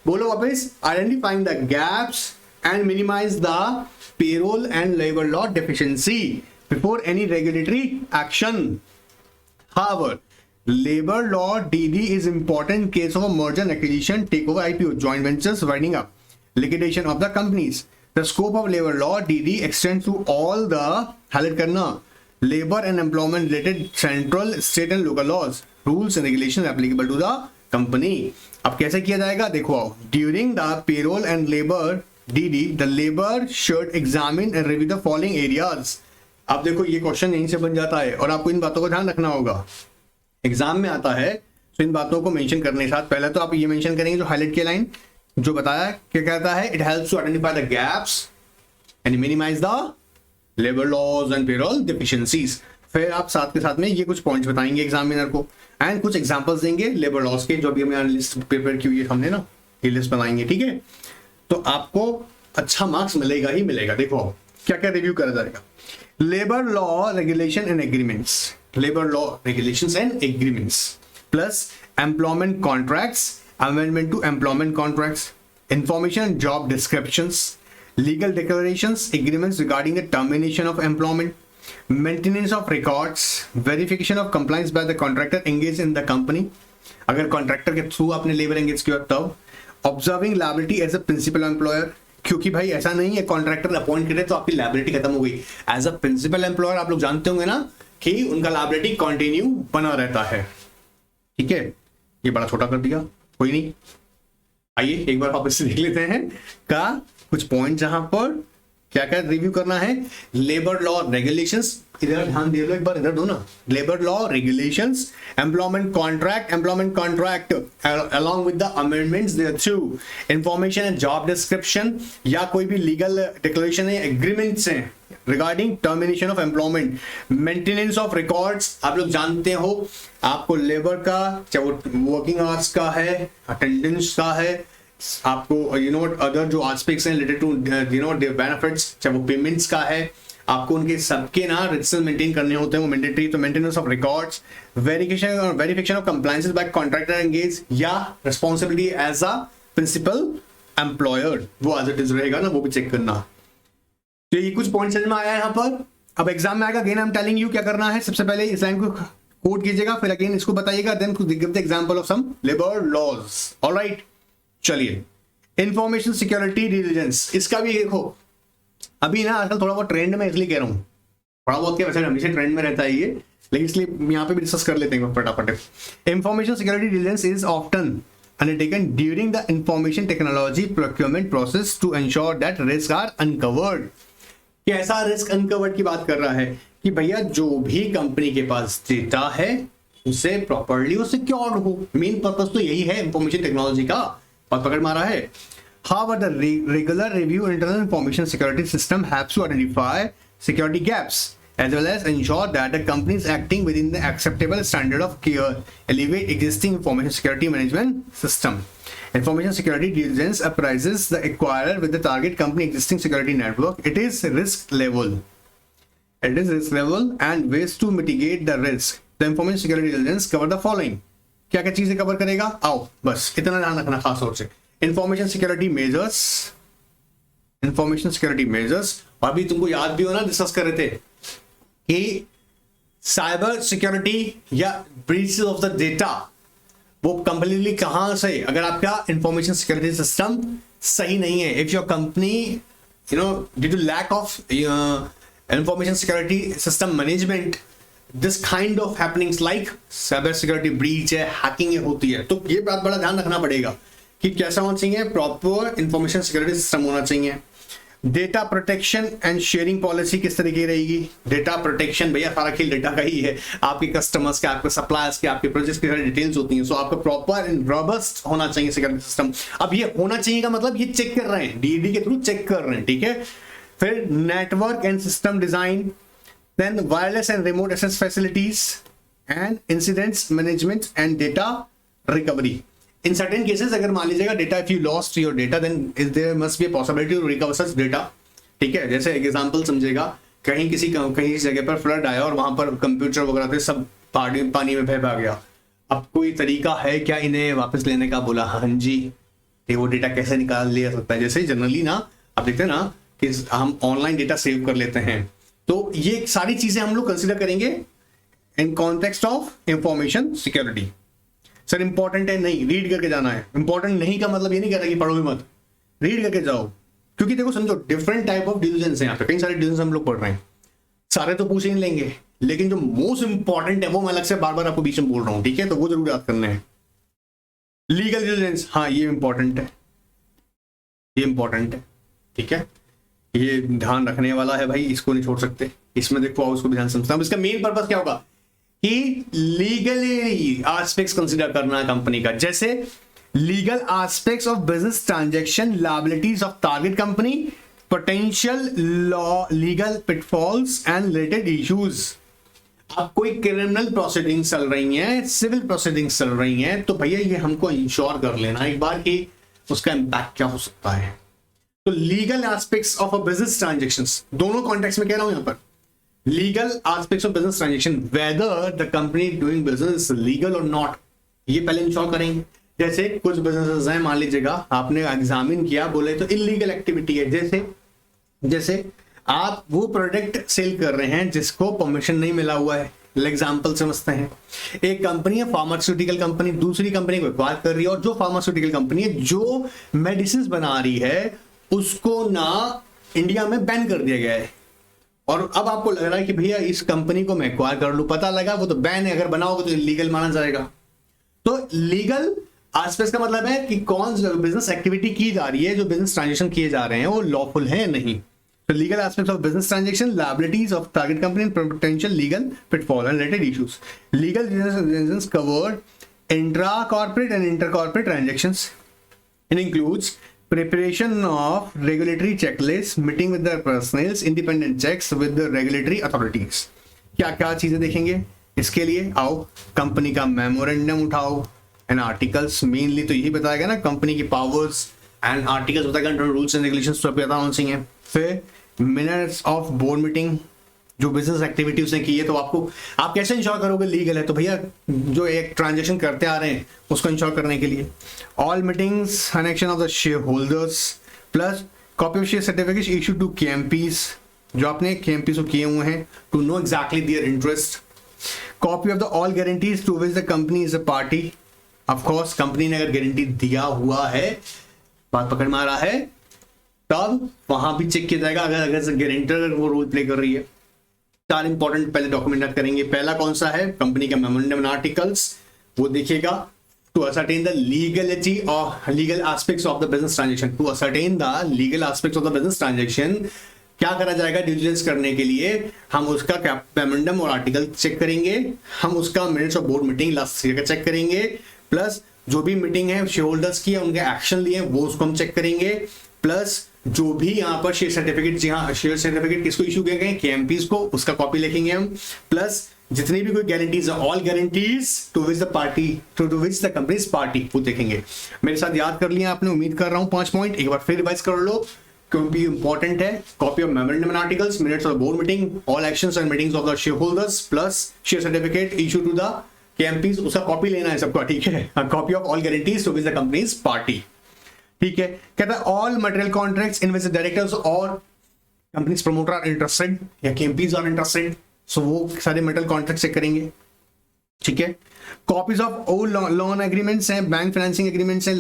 बोलो वापस, identifying the gaps and minimise the payroll and labour law deficiency before any regulatory action. However, labor law DD is important in case of a merger and acquisition, takeover, IPO, joint ventures, winding up, liquidation of the companies. The scope of labor law DD extends to all the, highlight करना, labour and employment related central state and local laws rules and regulation applicable to the company. अब कैसे किया जाएगा देखो, during the payroll and labour DD the labour should examine and review the following areas. अब देखो ये question यहीं से बन जाता है और आपको इन बातों को ध्यान रखना होगा, एग्जाम में आता है तो इन बातों को मेंशन करने के साथ पहले तो आप ये मेंशन करेंगे जो हाईलाइट की लाइन जो बताया क्या कहता है, it helps to identify the gaps and minimise the labour laws and payroll deficiencies. फिर आप साथ के साथ में ये कुछ पॉइंट्स बताएंगे एग्जामिनर को एंड कुछ एग्जांपल्स देंगे लेबर लॉज के, जो भी हमने लिस्ट प्रिपेयर की हुई है हमने ना, ये लिस्ट बनाएंगे, ठीक है। तो आपको अच्छा मार्क्स मिलेगा ही मिलेगा। देखो क्या क्या रिव्यू करा जाएगा, labour law regulation and agreements, labour law regulations and agreements plus employment contracts, amendment to employment contracts, information and job descriptions, legal declarations, agreements regarding the termination of employment, maintenance of records, verification of compliance by the contractor engaged in the company, अगर contractor के through आपने labour engage किया तब, observing liability as a principal employer, क्योंकि भाई ऐसा नहीं है कॉन्ट्रैक्टर अपॉइंट करे तो आपकी लायबिलिटी खत्म हो गई, एज अ प्रिंसिपल एम्प्लॉयर आप लोग जानते होंगे ना कि उनका लायबिलिटी कंटिन्यू बना रहता है, ठीक है। ये बड़ा छोटा कर दिया, कोई नहीं, आइए एक बार वापस से देख लेते हैं का कुछ पॉइंट जहां पर क्या क्या रिव्यू करना है। लेबर लॉ रेगुलेशंस, इधर ध्यान दे लो एक बार, इधर दो ना, labour law regulations, employment contract along with the amendments thereto, information and job description या कोई भी लीगल डिक्लेरेशन है, एग्रीमेंट्स हैं regarding termination of employment, maintenance of records, आप लोग जानते हो आपको लेबर का चाहे वो वर्किंग आवर्स का है, अटेंडेंस का है, आपको अदर जो एस्पेक्ट्स हैं रिलेटेड टू बेनिफिट्स, चाहे वो पेमेंट्स का है, आपको उनके सबके ना रजिस्टर मेंटेन करने होते हैं, वो मैंडेटरी। तो maintenance of records, verification of compliances by contractor engage या responsibility as a principal employer, वो एज इट इज रहेगा ना, वो भी चेक करना। तो ये कुछ पॉइंट समझ में आया यहाँ पर। अब एग्जाम में आएगा, again I am telling you क्या करना है, सबसे पहले इस लाइन को कोट कीजिएगा, फिर अगेन इसको बताइएगा, then give the example of some labour laws. Alright, चलिए इंफॉर्मेशन सिक्योरिटी डिलिजेंस, इसका भी देखो अभी ना आजकल थोड़ा बहुत ट्रेंड में, इसलिए कह रहा हूँ थोड़ा बहुत, क्या वैसे हमेशा ट्रेंड में रहता है ये, लेकिन इसलिए यहाँ पे भी डिस्कस कर लेते हैं फटाफट। Information security diligence is often undertaken during the information technology procurement process to ensure that risks are uncovered। कैसा रिस्क अनकवर्ड की बात कर रहा है कि भैया जो भी कंपनी के पास डेटा है उसे प्रॉपर्ली वो सिक्योर्ड हो, मेन पर्पस तो यही है इंफॉर्मेशन टेक्नोलॉजी का, पकड़ मारा है। However, the regular review internal information security system helps to identify security gaps as well as ensure that the company is acting within the acceptable standard of care, elevate existing information security management system। Information security diligence appraises the acquirer with the target company existing security network. It is risk level and ways to mitigate the risk। The information security diligence cover the following। क्या क्या चीजें cover करेगा, आओ बस इतना ध्यान रखना खास तौर से। इंफॉर्मेशन सिक्योरिटी मेजर्स, अभी तुमको याद भी हो ना, डिस्कस कर रहे थे कि साइबर सिक्योरिटी या ब्रीचेस ऑफ द डेटा वो कंप्लीटली कहां से, अगर आपका इंफॉर्मेशन सिक्योरिटी सिस्टम सही नहीं है, if your company due to lack of information security system management, this kind of happenings like cyber security breach है, हैकिंग होती है, तो ये बात बड़ा ध्यान रखना पड़ेगा कि कैसा होना चाहिए, प्रॉपर इंफॉर्मेशन सिक्योरिटी सिस्टम होना चाहिए। Data protection and sharing policy किस तरीके की रहेगी, डेटा प्रोटेक्शन भैया सारा खेल डेटा का ही है, आपके कस्टमर्स के, आपके सप्लायर्स के, आपके प्रोजेक्ट्स की सारी डिटेल्स होती हैं, सो आपका प्रॉपर एंड रॉबस्ट होना चाहिए सिक्योरिटी सिस्टम। अब ये होना चाहिए का मतलब ये चेक कर रहे हैं, डीडी के थ्रू चेक कर रहे हैं, ठीक है। फिर network and system design, then wireless and remote access facilities and incidents management and data recovery. In certain cases अगर मान लीजिएगा data, if you lost your data then there must be a possibility to recover such data, ठीक है। जैसे example समझेगा, कहीं किसी जगह पर फ्लड आया और वहां पर कंप्यूटर वगैरह थे सब पानी में बह गया, अब कोई तरीका है क्या इन्हें वापस लेने का, बोला हाँ जी, वो डेटा कैसे निकाल लिया सकता है। जैसे जनरली ना आप देखते हैं ना कि हम ऑनलाइन डेटा सेव कर लेते हैं, तो ये सारी चीजें हम लोग कंसिडर करेंगे in context of information security. Sir important है नहीं, रीड करके जाना है। इंपॉर्टेंट नहीं का मतलब ये नहीं कह रहा कि पढ़ो ही मत, रीड करके जाओ, क्योंकि देखो समझो डिफरेंट टाइप ऑफ डिलीजेंस है यहाँ पे, कई सारे डिलीजेंस हम लोग पढ़ रहे हैं, सारे तो पूछ ही नहीं लेंगे, लेकिन जो मोस्ट इंपॉर्टेंट है वो मैं अलग से बार बार आपको बीच में बोल रहा हूं, ठीक है, तो वो जरूर याद करना है। लीगल डिलिजेंस, हाँ ये इंपॉर्टेंट है, ये इंपॉर्टेंट है, ठीक है, ये ध्यान रखने वाला है भाई, इसको नहीं छोड़ सकते। इसमें देखो आओ उसको भी ध्यान समझता हूं। इसका मेन पर्पस क्या होगा कि लीगली एस्पेक्ट्स कंसीडर करना है कंपनी का, जैसे legal aspects of business transaction, liabilities of target company, potential law legal pitfalls and related issues. अब कोई क्रिमिनल प्रोसीडिंग्स चल रही हैं, सिविल प्रोसीडिंग्स चल रही हैं, तो भैया ये हमको इंश्योर कर लेना एक बार कि उसका इंपैक्ट क्या हो सकता है। तो legal aspects of a business transactions, दोनों कॉन्टेक्स्ट में कह रहा हूं यहां पर, legal aspects of business transaction, whether the company doing business legal और नॉट, ये पहले इंश्योर करेंगे। जैसे कुछ बिजनेसेस हैं, मान लीजिएगा आपने एग्जामिन किया, बोले तो इलीगल एक्टिविटी है, जैसे आप वो प्रोडक्ट सेल कर रहे हैं जिसको परमिशन नहीं मिला हुआ है। एग्जाम्पल समझते हैं, एक कंपनी है फार्मास्यूटिकल कंपनी, दूसरी कंपनी को एक्वायर कर रही है, और जो फार्मास्यूटिकल कंपनी है जो मेडिसिन बना रही है उसको ना इंडिया में बैन कर दिया गया है, और अब आपको लग रहा है कि भैया इस कंपनी को मैं एक्वायर कर लूं, पता लगा वो तो बैन है, अगर बनाओगे तो लीगल माना जाएगा। तो लीगल एस्पेक्ट का मतलब है कि कौन बिजनेस एक्टिविटी की जा रही है, जो बिजनेस ट्रांजैक्शन किए जा रहे हैं वो लॉफुल है नहीं। तो legal aspects of business transaction, liabilities of target company, potential legal pitfall and related issues. Legal transactions covered intra corporate and inter corporate transactions. It includes preparation of regulatory checklists, meeting with the personnel, independent checks with the regulatory authorities. क्या क्या चीजें देखेंगे इसके लिए, आओ company का memorandum उठाओ and articles, mainly तो यही बताएगा ना कंपनी की पावर्स, एंड आर्टिकल्स बताएगा रूल्स एंड रेगुलेशंस सब अनाउंसिंग है। फिर मिनट्स ऑफ बोर्ड मीटिंग, जो बिजनेस एक्टिविटी उसने की है, तो आपको आप कैसे इंश्योर करोगे लीगल है, तो भैया जो एक ट्रांजैक्शन करते आ रहे हैं उसको इंश्योर करने के लिए all meetings connection of the shareholders, plus copy of share certificate issue to KMPs, जो आपने केएमपीज को किए हुए हैं, to know exactly their interest, copy of the all guarantees to which the company is a party. Of course company ने अगर guarantee दिया हुआ है, बात पकड़ में आ रहा है, तब वहां भी चेक किया जाएगा अगर गारंटर वो रोल प्ले कर रही है। चार इंपॉर्टेंट पहले डॉक्यूमेंट याद करेंगे। पहला कौन सा है, कंपनी का मेमोरेंडम एंड आर्टिकल्स, वो देखिएगा टू असर्टेन द लीगलिटी और legal aspects of the business transaction. To ascertain the legal aspects of the business transaction क्या करा जाएगा, डिलिजेंस करने के लिए हम उसका मेमोरेंडम और आर्टिकल चेक करेंगे, हम उसका minutes of board meeting last year का चेक करेंगे, प्लस जो भी मीटिंग है शेयर होल्डर्स की उनके एक्शन लिए वो उसको हम चेक करेंगे, प्लस जो भी यहाँ पर शेयर सर्टिफिकेट, जी हाँ शेयर सर्टिफिकेट किसको इशू किए गए, केएमपीज को, उसका कॉपी लिखेंगे हम, प्लस जितनी भी कोई गारंटीज है, all guarantees to which the party to which the company party, वो देखेंगे। मेरे साथ याद कर लिया आपने, उम्मीद कर रहा हूँ 5 पॉइंट, एक बार फिर रिवाइज कर लो क्योंकि इंपॉर्टेंट है। Copy of memorandum and articles, minutes of board meeting, all actions and meetings of the shareholders, plus share certificate issue to the KMPs, उसका कॉपी लेना है सबको, ठीक है। Copy of all guarantees to which the company party, ठीक है। कहता है all material contracts in which the directors और कंपनीज प्रमोटर आर इंटरेस्टेड या केएमपीज आर इंटरेस्टेड, सो वो सारे मटेरियल कॉन्ट्रैक्ट चेक करेंगे, ठीक है। Copies of old loan agreements हैं, बैंक फाइनेंसिंग एग्रीमेंट्स हैं,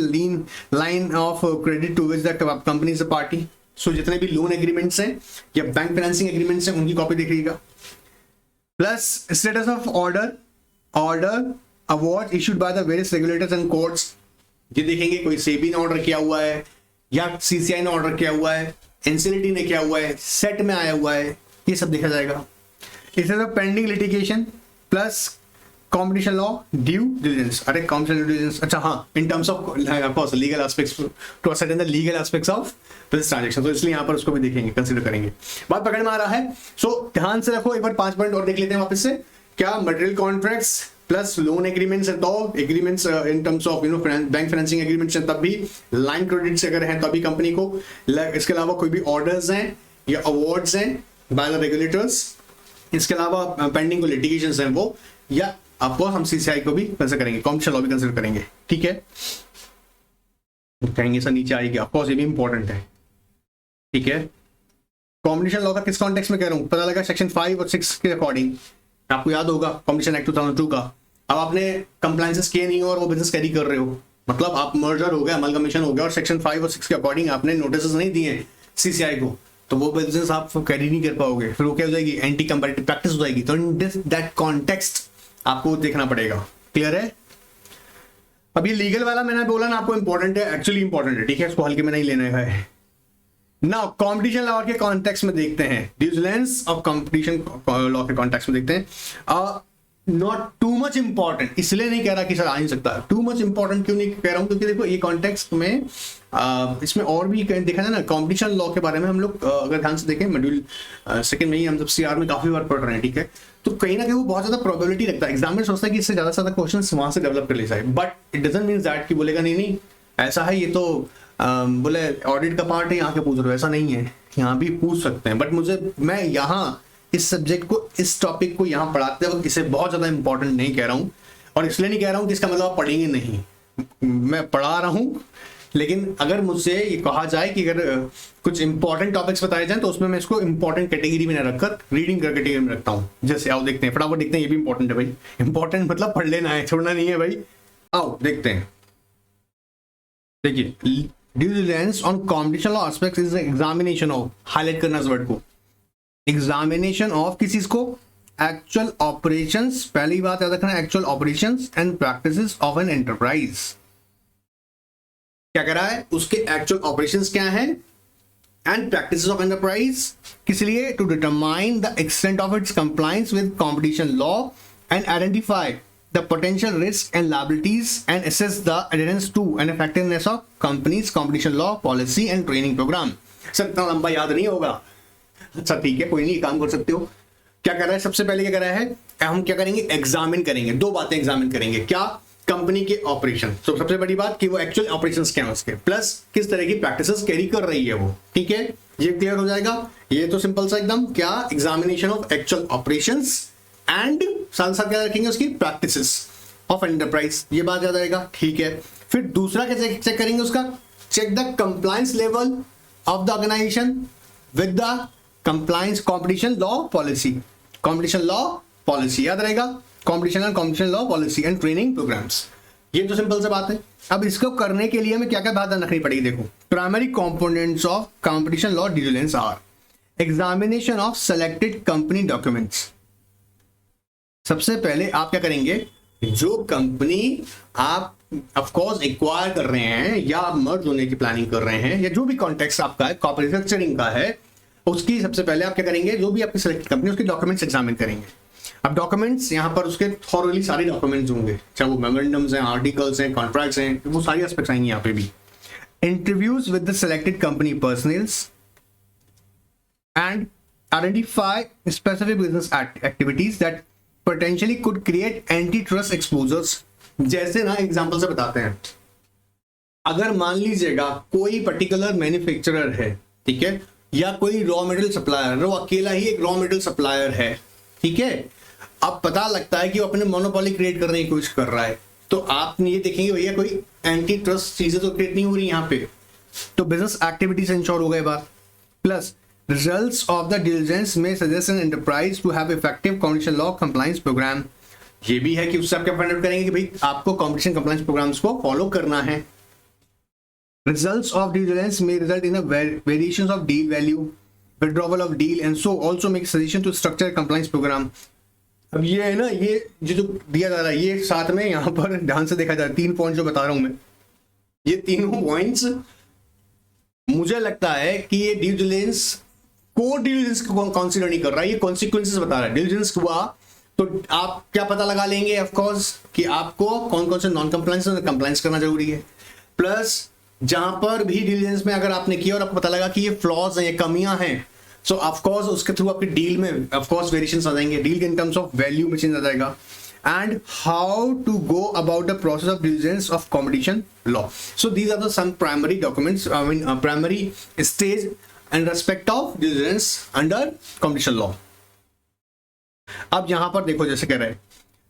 line of credit to which the company is a party, so जितने भी लोन एग्रीमेंट्स हैं या बैंक फाइनेंसिंग एग्रीमेंट्स हैं उनकी कॉपी देखिएगा। Plus status of order award issued by the various regulators and courts, ये देखेंगे कोई सेबी ने ऑर्डर किया हुआ है या सीसीआई ने ऑर्डर किया हुआ है, एनसीएलटी ने किया हुआ है, सेट में आया हुआ है, ये सब देखा जाएगा। इससे pending litigation plus competition law due diligence, अरे कॉम्पिटिशन ड्यू डिलिजेंस, अच्छा हाँ, in terms of course legal aspects to ascertain the legal aspects of business transaction, तो इसलिए यहाँ पर उसको भी देखेंगे, कंसीडर करेंगे। बात पकड़ में आ रहा है, सो ध्यान से रखो, एक बार 5 पॉइंट और देख लेते हैं वापस से। क्या material contracts plus lone agreements है, तो agreements in terms of bank financing agreements हैं, तब भी लाइन क्रेडिट्स अगर हैं तभी कंपनी को, इसके अलावा कोई भी ऑर्डर्स हैं या अवार्ड्स हैं बाय द रेगुलेटर्स, इसके अलावा पेंडिंग को लिटिगेशंस हैं वो, या आपको हम सीसीआई को भी कंसीडर करेंगे, कॉम्पिटिशन लॉ भी कंसीडर करेंगे, ठीक है। कहेंगे सर नीचे आएगी, ऑफकोर्स ये भी इंपॉर्टेंट है, ठीक है। कॉम्पिटिशन लॉ का किस कॉन्टेक्स्ट में कह रहा हूं, पता लगा सेक्शन 5 और 6 के अकॉर्डिंग, आपको याद होगा कॉम्पिटिशन एक्ट 2002 का। अब आपने कंप्लायंसेस किए नहीं हो और वो बिजनेस कैरी कर रहे हो, मतलब आप मर्जर हो गया, अमलगमेशन हो गया, और सेक्शन 5 और 6 के अकॉर्डिंग आपने नोटिस नहीं दिए सीसीआई को, तो वो बिजनेस आप कैरी नहीं कर पाओगे, फिर वो क्या हो जाएगी, एंटी कंपैरेटिव प्रैक्टिस हो जाएगी। तो इन दैट कॉन्टेक्स्ट आपको देखना पड़ेगा। क्लियर है? अब ये लीगल वाला मैंने बोला ना आपको इंपॉर्टेंट है, एक्चुअली इंपॉर्टेंट है, ठीक है, इसको हल्के में नहीं लेना है। नाउ कॉम्पिटिशन लॉ के कॉन्टेक्स्ट में देखते हैं, due diligence of competition law के कॉन्टेक्स्ट में देखते हैं। नॉट टू मच इंपॉर्टेंट, इसलिए नहीं कह रहा कि सर आ नहीं सकता, टू मच इंपॉर्टेंट क्यों नहीं कह रहा हूं, क्योंकि देखो ये कॉन्टेक्स्ट में इसमें और भी देखा जाए ना, कॉम्पिटिशन लॉ के बारे में हम लोग अगर ध्यान से देखें मॉड्यूल सेकंड में ही हम जब सीआर में काफी बार पढ़ रहे हैं, ठीक है, तो कहीं ना कहीं वो बहुत ज्यादा प्रोबेबिलिटी रखता है, एग्जामिनर सोचता है कि इससे ज्यादा से ज्यादा क्वेश्चन वहां से डेवलप कर ले जाए, but it doesn't mean that कि बोलेगा नहीं नहीं ऐसा है, ये तो बोले ऑडिट का पार्ट है यहाँ के पूछ रहे हो, ऐसा नहीं है, यहाँ भी पूछ सकते हैं, बट मैं यहाँ इस सब्जेक्ट को, इस टॉपिक को यहाँ पढ़ाते वक्त इसे बहुत ज्यादा इंपॉर्टेंट नहीं कह रहा हूँ, और इसलिए नहीं कह रहा हूँ कि इसका मतलब आप पढ़ेंगे नहीं, मैं पढ़ा रहा हूँ, लेकिन अगर मुझसे ये कहा जाए कि अगर कुछ इंपॉर्टेंट टॉपिक्स बताए जाएं तो उसमें मैं इसको इंपॉर्टेंट कैटेगरी में रखकर रीडिंग कैटेगरी में रखता हूँ। जैसे आओ देखते हैं, फटाफट देखते हैं, ये भी इंपॉर्टेंट है भाई, इंपॉर्टेंट मतलब पढ़ लेना है, छोड़ना नहीं है भाई। आओ देखते हैं, देखिए, due diligence on competition law aspects is examination of, highlight करना इस वर्ड को, एग्जामिनेशन ऑफ किस चीज को, एक्चुअल ऑपरेशंस, पहली बात याद रखना, actual operations and practices of an enterprise. क्या कह रहा है, उसके एक्चुअल ऑपरेशंस क्या है एंड प्रैक्टिसेस ऑफ एंटरप्राइज, किस लिए, to determine the extent of its compliance with competition law and identify the potential risks and liabilities and assess the adherence to and effectiveness of companies competition law policy and training program। Sir इतना लंबा याद नहीं होगा, अच्छा ठीक है, कोई नहीं, काम कर सकते हो। क्या कर रहा है, सबसे पहले क्या कर रहा है, हम क्या करेंगे, एग्जामिन करेंगे, दो बातें एग्जामिन करेंगे, क्या, कंपनी के ऑपरेशन, तो सबसे बड़ी बात कि वो एक्चुअल ऑपरेशंस क्या है उसके, प्लस किस तरह की प्रैक्टिसेस कैरी कर रही है वो, ठीक है, ये क्लियर हो जाएगा। ये तो सिंपल सा एकदम, क्या, examination of actual operations and साथ साथ क्या रखेंगे, उसकी प्रैक्टिसेस ऑफ एंटरप्राइज, ये बात याद आएगा, ठीक है। फिर दूसरा कैसे चेक करेंगे उसका, check the compliance level of the organisation with the compliance competition law policy, competition law policy याद रहेगा, competition law policy and training programmes, ये तो सिंपल सी बात है। अब इसको करने के लिए हमें क्या क्या बात ध्यान रखनी पड़ेगी, देखो, primary components of competition law due diligence are examination of selected company documents. सबसे पहले आप क्या करेंगे, जो कंपनी आप ऑफ कोर्स एक्वायर कर रहे हैं या मर्ज होने की प्लानिंग कर रहे हैं, या जो भी कॉन्टेक्स्ट आपका है कॉर्पोरेट स्ट्रक्चरिंग का है, उसकी सबसे पहले आप क्या करेंगे, जो भी आपकी सिलेक्टेड कंपनी उसके डॉक्यूमेंट्स एग्जामिन करेंगे। अब डॉक्यूमेंट्स यहाँ पर उसके थॉरली सारे डॉक्यूमेंट्स होंगे, चाहे वो मेमोरेंडम्स हैं, आर्टिकल्स हैं, कॉन्ट्रैक्ट्स हैं, वो सारी एस्पेक्ट्स आएंगे यहाँ पे भी। Interviews with the selected company personnels and identify specific business activities that potentially could create antitrust exposures। जैसे ना एग्जांपल से बताते हैं, अगर मान लीजिएगा कोई पर्टिकुलर मैन्युफैक्चरर है, ठीक है, या कोई रॉ मटेरियल सप्लायर, वो अकेला ही एक रॉ मटेरियल सप्लायर है, ठीक है, अब पता लगता है कि वो अपने मोनोपोली क्रिएट करने की कोशिश कर रहा है, तो आप ये देखेंगे भैया कोई एंटी ट्रस्ट चीजें तो क्रिएट नहीं हो रही यहाँ पे, तो बिजनेस एक्टिविटी से इंश्योर हो गए बात। Plus results of the diligence may suggest an enterprise to have effective competition law compliance program। ये भी है कि उससे आप क्या फाइंड आउट करेंगे कि भाई आपको competition compliance programs को फॉलो करना है। Results of diligence may result in a variations of deal value, withdrawal of deal and so also make suggestion to structure compliance program। अब ये है ना, ये जो दिया जा रहा है, ये साथ में यहाँ पर ध्यान से देखा जाए, 3 पॉइंट जो बता रहा हूं मैं, ये तीनों पॉइंट्स मुझे लगता है कि ये ड्यू डिलिजेंस को डिलिजेंस को कंसीडर नहीं कर रहा है, ये कॉन्सिक्वेंसेस बता रहा है। डिलिजेंस हुआ तो आप क्या पता लगा लेंगे, ऑफ कोर्स, कि आपको कौन कौन से नॉन कंप्लायंस और कंप्लायंस करना जरूरी है। प्लस जहां पर भी डिलिजेंस में अगर आपने किया और आपको पता लगा कि ये फ्लॉज हैं, ये कमियां हैं, सो ऑफ कोर्स उसके थ्रू आपकी डील में ऑफ कोर्स वेरिएशंस आ जाएंगे, डील के इन टर्म्स ऑफ वैल्यू में चेंज आ जाएगा। And how to go about the process of diligence of competition law. So these are the some primary documents, I mean primary stage and respect of diligence under competition law। अब यहां पर देखो, जैसे कह रहे हैं,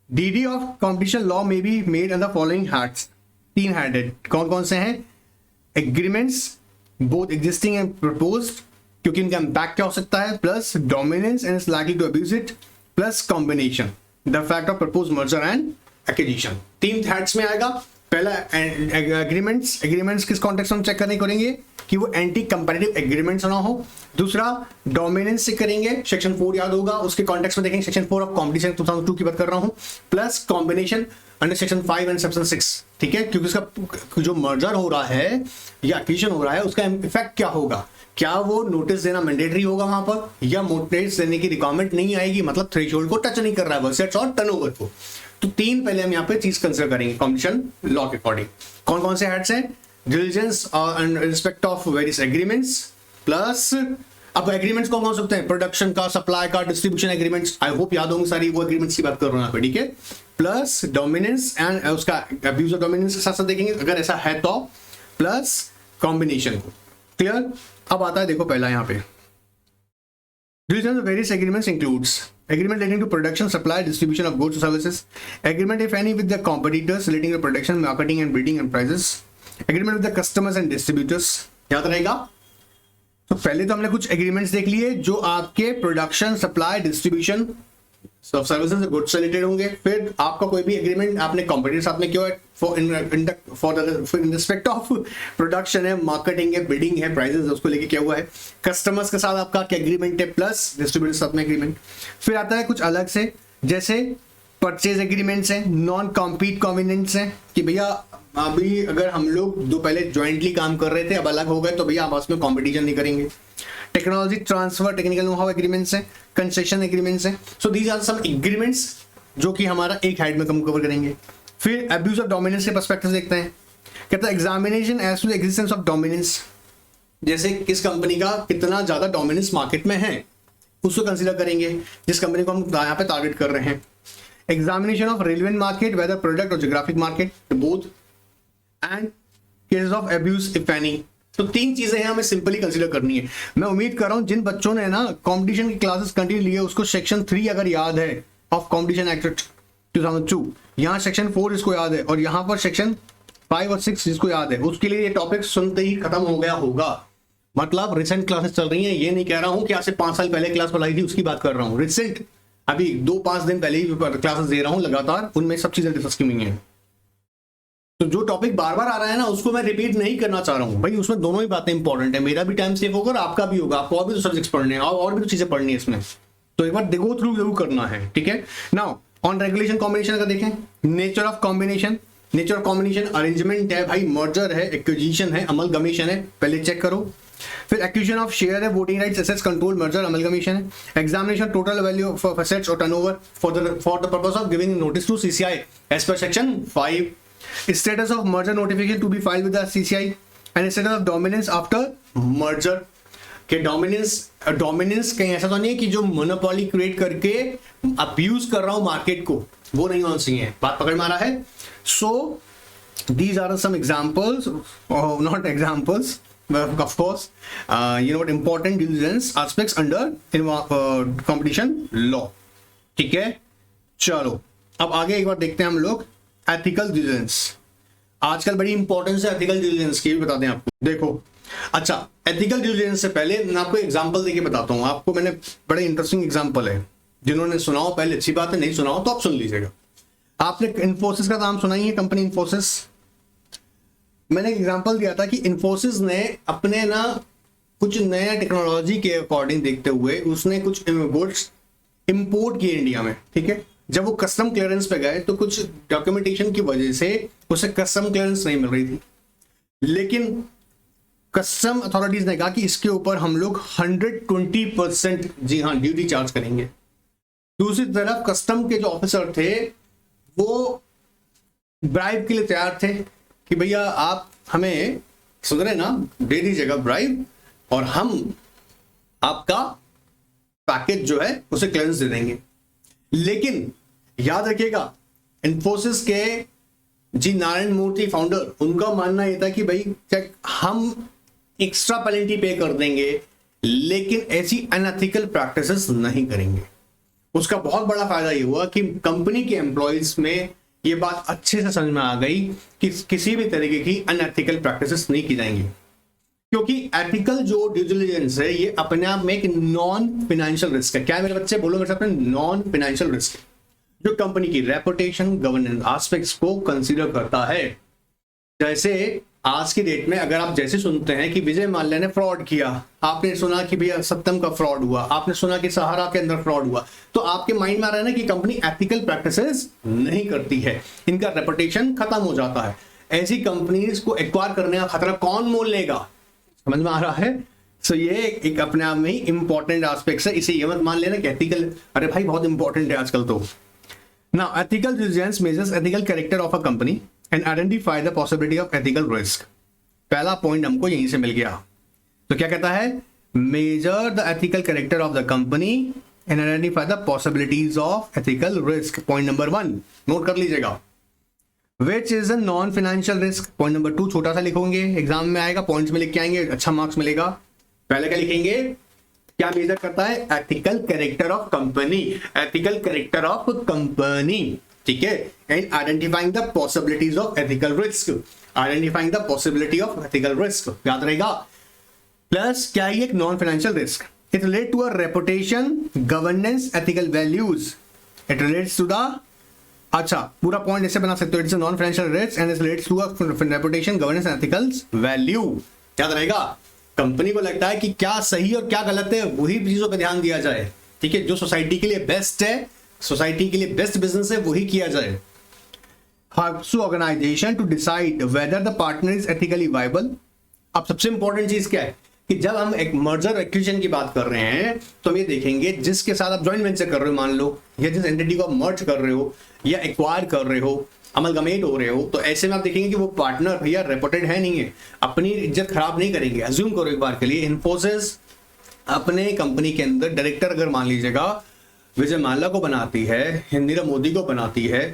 DD of competition law may be made under following heads, 3 headed, कौन कौन से हैं, agreements both existing and proposed, क्योंकि इनका impact क्या हो सकता है, plus dominance and is likely to abuse it, plus combination, the fact of proposed merger and acquisition। 3 heads में आएगा, पहला एग्रीमेंट्स किस कॉन्टेक्स्ट में चेक करने करेंगे कि वो एंटी कंपैरेटिव एग्रीमेंट्स ना हो। दूसरा डोमिनेंस से करेंगे, सेक्शन 4 याद होगा, उसके कॉन्टेक्स्ट में देखेंगे सेक्शन 4 ऑफ कॉम्पिटिशन 2002 की बात कर रहा हूं, plus combination under section 5 and section 6, ठीक है, क्योंकि उसका जो मर्जर हो रहा है या एक्विजिशन हो रहा है उसका इफेक्ट क्या होगा, क्या वो नोटिस देना मैंडेटरी होगा वहां पर, या नोटिस देने की रिक्वायरमेंट नहीं आएगी, मतलब थ्रेशोल्ड को टच नहीं कर रहा है वर्सेट्स और टर्नओवर को। तो तीन पहले हम यहाँ पे चीज कंसिडर करेंगे कॉम्पिटिशन लॉ के अकॉर्डिंग। कौन कौन से हेड्स हैं, diligence and respect of various agreements, plus अब एग्रीमेंट्स कौन कौन सकते हैं, प्रोडक्शन का, सप्लाई का, डिस्ट्रीब्यूशन एग्रीमेंट्स, आई होप याद होंगे सारी वो एग्रीमेंट्स की बात कर रहा हूं यहाँ पे, ठीक है, प्लस डोमिनेंस एंड उसका अब्यूज ऑफ डोमिनेंस के साथ साथ देखेंगे अगर ऐसा है तो, प्लस कॉम्बिनेशन को। क्लियर। अब आता है देखो पहला यहाँ पे diligence of various agreements includes agreement relating to production, supply, distribution of goods or services, agreement if any with the competitors relating to production, marketing and bidding and prices, agreement with the customers and distributors। याद रहेगा। तो पहले तो हमने कुछ agreements देख लिए जो आपके production, supply, distribution services goods से रिलेटेड होंगे। फिर आपका कोई भी एग्रीमेंट आपने कॉम्पिटिटर साथ में किया है for in respect of production है, मार्केटिंग है, बिडिंग है, प्राइसेस उसको लेके क्या हुआ है, कस्टमर्स के साथ आपका क्या एग्रीमेंट है, प्लस डिस्ट्रीब्यूटर साथ में एग्रीमेंट। फिर आता है कुछ अलग से जैसे परचेज एग्रीमेंट्स हैं, नॉन कॉम्पीट कॉन्वेनेंट्स हैं कि भैया अभी अगर हम लोग दो पहले ज्वाइंटली काम कर रहे थे अब अलग हो गए तो भैया आपस में कॉम्पिटिशन नहीं करेंगे। Technology transfer, technical know how agreements हैं, कंसेशन एग्रीमेंट्स हैं। So these are some agreements जो कि हमारा एक हेड में कम कवर करेंगे। फिर अब्यूज ऑफ डोमिनेंस के पर्सपेक्टिव देखते हैं। कहता है examination as to existence of dominance, जैसे किस कंपनी का कितना ज्यादा डोमिनेंस मार्केट में है उसको कंसीडर करेंगे, जिस कंपनी को हम यहाँ पे टारगेट कर रहे हैं। Examination of relevant market whether product और geographic market both, and cases of abuse if any. तो तीन चीजें हैं हमें सिंपली कंसीडर करनी है। मैं उम्मीद कर रहा हूं जिन बच्चों ने ना कंपटीशन की क्लासेस कंटिन्यू लिए उसको सेक्शन 3 अगर याद है ऑफ कंपटीशन एक्ट 2002, यहाँ सेक्शन 4 इसको याद है और यहाँ पर सेक्शन 5 और 6 जिसको याद है उसके लिए ये टॉपिक सुनते ही खत्म हो गया होगा। मतलब रिसेंट क्लासेस चल रही हैं, ये नहीं कह रहा हूं कि आज से 5 साल पहले क्लास पढ़ाई थी उसकी बात कर रहा हूँ, रिसेंट अभी 2-5 दिन पहले ही क्लासेस दे रहा हूँ लगातार, उनमें सब चीजें डिस्कस की हुई हैं। तो जो टॉपिक बार बार आ रहा है ना उसको मैं रिपीट नहीं करना चाह रहा हूं भाई, उसमें दोनों ही बातें इंपॉर्टेंट है, मेरा भी टाइम सेव होगा और आपका भी होगा, आपको और भी तो सब्जेक्ट्स पढ़ने हैं और भी तो चीजें पढ़नी है इसमें, तो एक बार गो थ्रू जरूर करना है, ठीक है। नाउ ऑन रेगुलेशन कॉम्बिनेशन अगर देखें, nature of combination, nature of combination arrangement है भाई, मर्जर है, एक्विजिशन है, अमलगमेशन है, पहले चेक करो। फिर एक्विजिशन ऑफ शेयर है, voting rights, assets, control, merger, amalgamation है। Examination total value of assets और turnover for the purpose of giving notice to CCI as per section 5। Status of merger notification to be filed with the CCI and status of dominance after merger। के dominance कहीं ऐसा तो नहीं है कि जो monopoly create करके abuse कर रहा हूं मार्केट को, वो नहीं होना चाहिए, बात पकड़ में आ रहा है। So these are some examples, not examples of course you know what important diligence aspects under competition law, ठीक है। चलो अब आगे एक बार देखते हैं हम लोग एथिकल डिलिजेंस। आजकल बड़ी इंपॉर्टेंस है एथिकल डिलिजेंस की, भी बताते हैं आपको। देखो अच्छा, एथिकल डिलिजेंस से पहले मैं आपको एग्जांपल देके बताता हूं आपको, मैंने बड़े इंटरेस्टिंग एग्जांपल है, जिन्होंने सुनाओ पहले अच्छी बात है, नहीं सुनाओ तो आप सुन लीजिएगा। आपने इन्फोसिस का नाम सुना ही है, कंपनी इन्फोसिस। मैंने एक एग्जांपल दिया था कि इन्फोसिस ने अपने ना कुछ नया टेक्नोलॉजी के अकॉर्डिंग देखते हुए उसने कुछ गुड्स इंपोर्ट किए इंडिया में, ठीक है। जब वो कस्टम क्लियरेंस पे गए तो कुछ डॉक्यूमेंटेशन की वजह से उसे कस्टम क्लियरेंस नहीं मिल रही थी, लेकिन कस्टम अथॉरिटीज ने कहा कि इसके ऊपर हम लोग 120%, जी हाँ, ड्यूटी चार्ज करेंगे। दूसरी तरफ कस्टम के जो ऑफिसर थे वो ब्राइब के लिए तैयार थे कि भैया आप हमें सुन रहे ना, दे दीजिएगा ब्राइब और हम आपका पैकेज जो है उसे क्लियरेंस दे देंगे। लेकिन याद रखिएगा इन्फोसिस के जी नारायण मूर्ति फाउंडर, उनका मानना यह था कि भाई चेक हम एक्स्ट्रा पेनल्टी पे कर देंगे लेकिन ऐसी अनएथिकल प्रैक्टिसेस नहीं करेंगे। उसका बहुत बड़ा फायदा ये हुआ कि कंपनी के एम्प्लॉयज में ये बात अच्छे से समझ में आ गई कि किसी भी तरीके की अनएथिकल प्रैक्टिसेस नहीं की जाएंगी, क्योंकि एथिकल जो ड्यू डिलिजेंस है ये अपने आप में एक नॉन फाइनेंशियल रिस्क है। क्या मेरे बच्चे बोलो मेरे साथ, नॉन फाइनेंशियल रिस्क जो कंपनी की रेपुटेशन, गवर्नेंस एस्पेक्ट्स को कंसीडर करता है। जैसे आज की डेट में अगर आप जैसे सुनते हैं कि विजय माल्या ने फ्रॉड किया, आपने सुना कि भैया सत्यम का फ्रॉड हुआ, आपने सुना कि सहारा के अंदर फ्रॉड हुआ, तो आपके माइंड में आ रहा है ना कि कंपनी एथिकल प्रैक्टिसेस नहीं करती है, इनका रेपुटेशन खत्म हो जाता है। ऐसी कंपनीज को एक्वायर करने का खतरा कौन मोल लेगा? समझ में आ रहा है? सो ये एक अपने आप में ही इंपॉर्टेंट एस्पेक्ट है। इसे ये मत मान लेना कि एथिकल, अरे भाई बहुत इंपॉर्टेंट है आजकल तो। Now, ethical diligence measures ethical character of a company and identify the possibility of ethical risk. पहला पॉइंट हमको यहीं से मिल गया। तो क्या कहता है? Measure the ethical character of the company and identify the possibilities of ethical risk. Point number 1 note कर लीजिएगा। Which is a non-financial risk? Point number 2 छोटा सा लिखोगे, एग्जाम में आएगा, पॉइंट्स में लिख के आएंगे, अच्छा मार्क्स मिलेगा। पहले क्या लिखेंगे? क्या मेजर करता है? Ethical character of company, ethical character of company, ठीक है। And identifying the possibilities of ethical risk, identifying the possibility of ethical risk, याद रहेगा। प्लस क्या है? एक non financial risk, it relate to a reputation, governance, ethical values, it relates to the, अच्छा पूरा point ऐसे बना सकते हो, it's a non financial risk and it relates to a reputation, governance and ethical value, याद रहेगा। Company को लगता है कि क्या सही और क्या गलत है, वही चीजों पे ध्यान दिया जाए, ठीक है। जो सोसाइटी के लिए बेस्ट है, सोसाइटी के लिए बेस्ट बिजनेस है, वही किया जाए। Helps to organisation to decide whether the partner is ethically viable. अब सबसे इंपॉर्टेंट चीज क्या है कि जब हम एक मर्जर एक्विजिशन की बात कर रहे हैं तो हम ये देखेंगे जिसके साथ आप जॉइंट वेंचर कर रहे हो मान लो, या जिस एंटिटी को आप मर्ज कर रहे हो या एक्वायर कर रहे हो, अमलगमेट हो रहे हो, तो ऐसे में आप देखेंगे कि वो पार्टनर भैया रेपुटेड है नहीं है, अपनी इज्जत खराब नहीं करेंगे। अज्यूम करो एक बार के लिए इन्फोसिस अपने कंपनी के अंदर डायरेक्टर अगर मान लीजिएगा विजय माल्या को बनाती है, इंदिरा मोदी को बनाती है,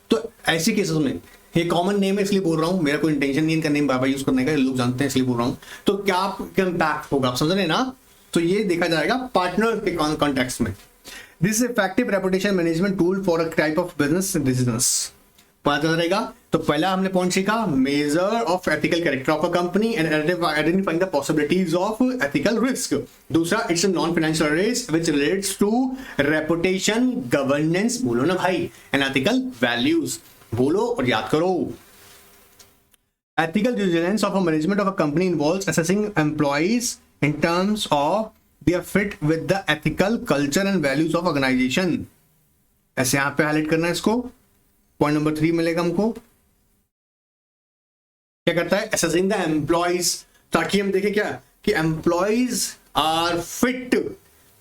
तो ऐसी केसेस में, ये कॉमन नेम है इसलिए बोल रहा हूं, मेरा कोई इंटेंशन नहीं इनका नेम बार बार यूज करने का, लोग जानते हैं इसलिए बोल रहा हूं, तो क्या इंपैक्ट होगा आप समझ रहे हैं ना। तो ये देखा जाएगा पार्टनर के कॉन्टेक्स्ट में। This is effective reputation management tool for a type of business decisions, पता रहेगा। तो पहला हमने पॉइंट सीखा, measure of ethical character of a company and identifying the possibilities of ethical risk. दूसरा, it's a non financial risk which relates to reputation, governance, बोलो ना भाई, एंड एथिकल वैल्यूज, बोलो और याद करो। Ethical diligence of a management of a company involves assessing employees in terms of their fit with the ethical culture and values of organization. ऐसे यहां पे हाईलाइट करना है इसको, पॉइंट नंबर 3 मिलेगा हमको। क्या करता है? असेसिंग द एम्प्लॉइज, ताकि हम देखें क्या कि employees are fit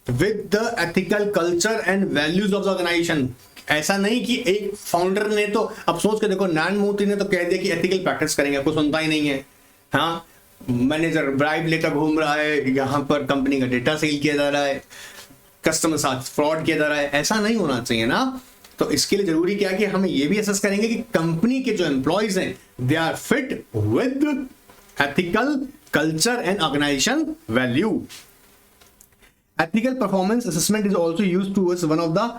with the ethical culture and values of the organisation. ऐसा नहीं कि एक फाउंडर ने तो, अब सोच के देखो, नारायण मूर्ति ने तो कह दिया कि एथिकल प्रैक्टिस करेंगे, कोई सुनता ही नहीं है। हाँ, मैनेजर ब्राइब लेकर घूम रहा है, यहाँ पर कंपनी का डेटा सेल किया जा रहा है, कस्टमर साथ फ्रॉड किया जा रहा है, ऐसा नहीं होना चाहिए ना। तो इसके लिए जरूरी क्या है कि हमें ये भी असेस करेंगे कि कंपनी के जो एम्प्लॉयज हैं they are fit with ethical culture and organisation value. Ethical performance assessment is also used towards one of the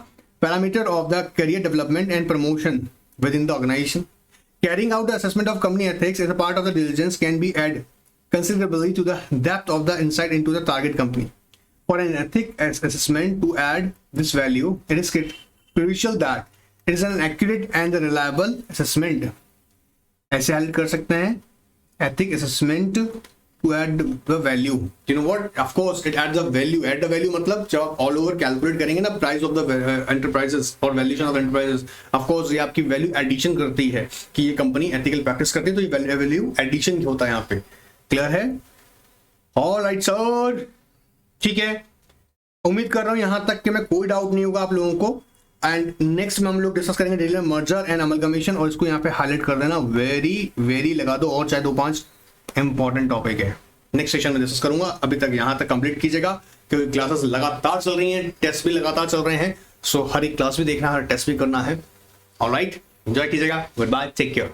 parameter of the career development and promotion within the organization. Carrying out the assessment of company ethics as a part of the diligence can be add considerably to the depth of the insight into the target company. For an ethic assessment to add this value, it is crucial that it is an accurate and a reliable assessment. ऐसे हल कर सकते हैं, ethic assessment to add the value. You know what? Of course, it adds a value. Add the value मतलब जब आप all over calculate करेंगे ना price of the enterprises और valuation of enterprises, of course ये आपकी value addition करती है कि ये कंपनी ethical practice करती है, तो ये value addition होता है यहाँ पे। Clear है? All right sir, ठीक है। उम्मीद कर रहा हूँ यहाँ तक कि मैं कोई डाउट नहीं होगा आप लोगों को। एंड नेक्स्ट में हम लोग डिस्कस करेंगे डेली मर्जर एंड अमलगमेशन, और इसको यहाँ पे हाईलाइट कर देना, वेरी लगा दो, और चाहे 2-5 इंपॉर्टेंट टॉपिक है। नेक्स्ट सेशन में डिस्कस करूंगा, अभी तक यहां तक कंप्लीट कीजिएगा क्योंकि क्लासेस लगातार चल रही हैं, टेस्ट भी लगातार चल रहे हैं। सो हर एक क्लास भी देखना है, हर टेस्ट भी करना है। ऑलराइट, एंजॉय कीजिएगा। Goodbye, take care.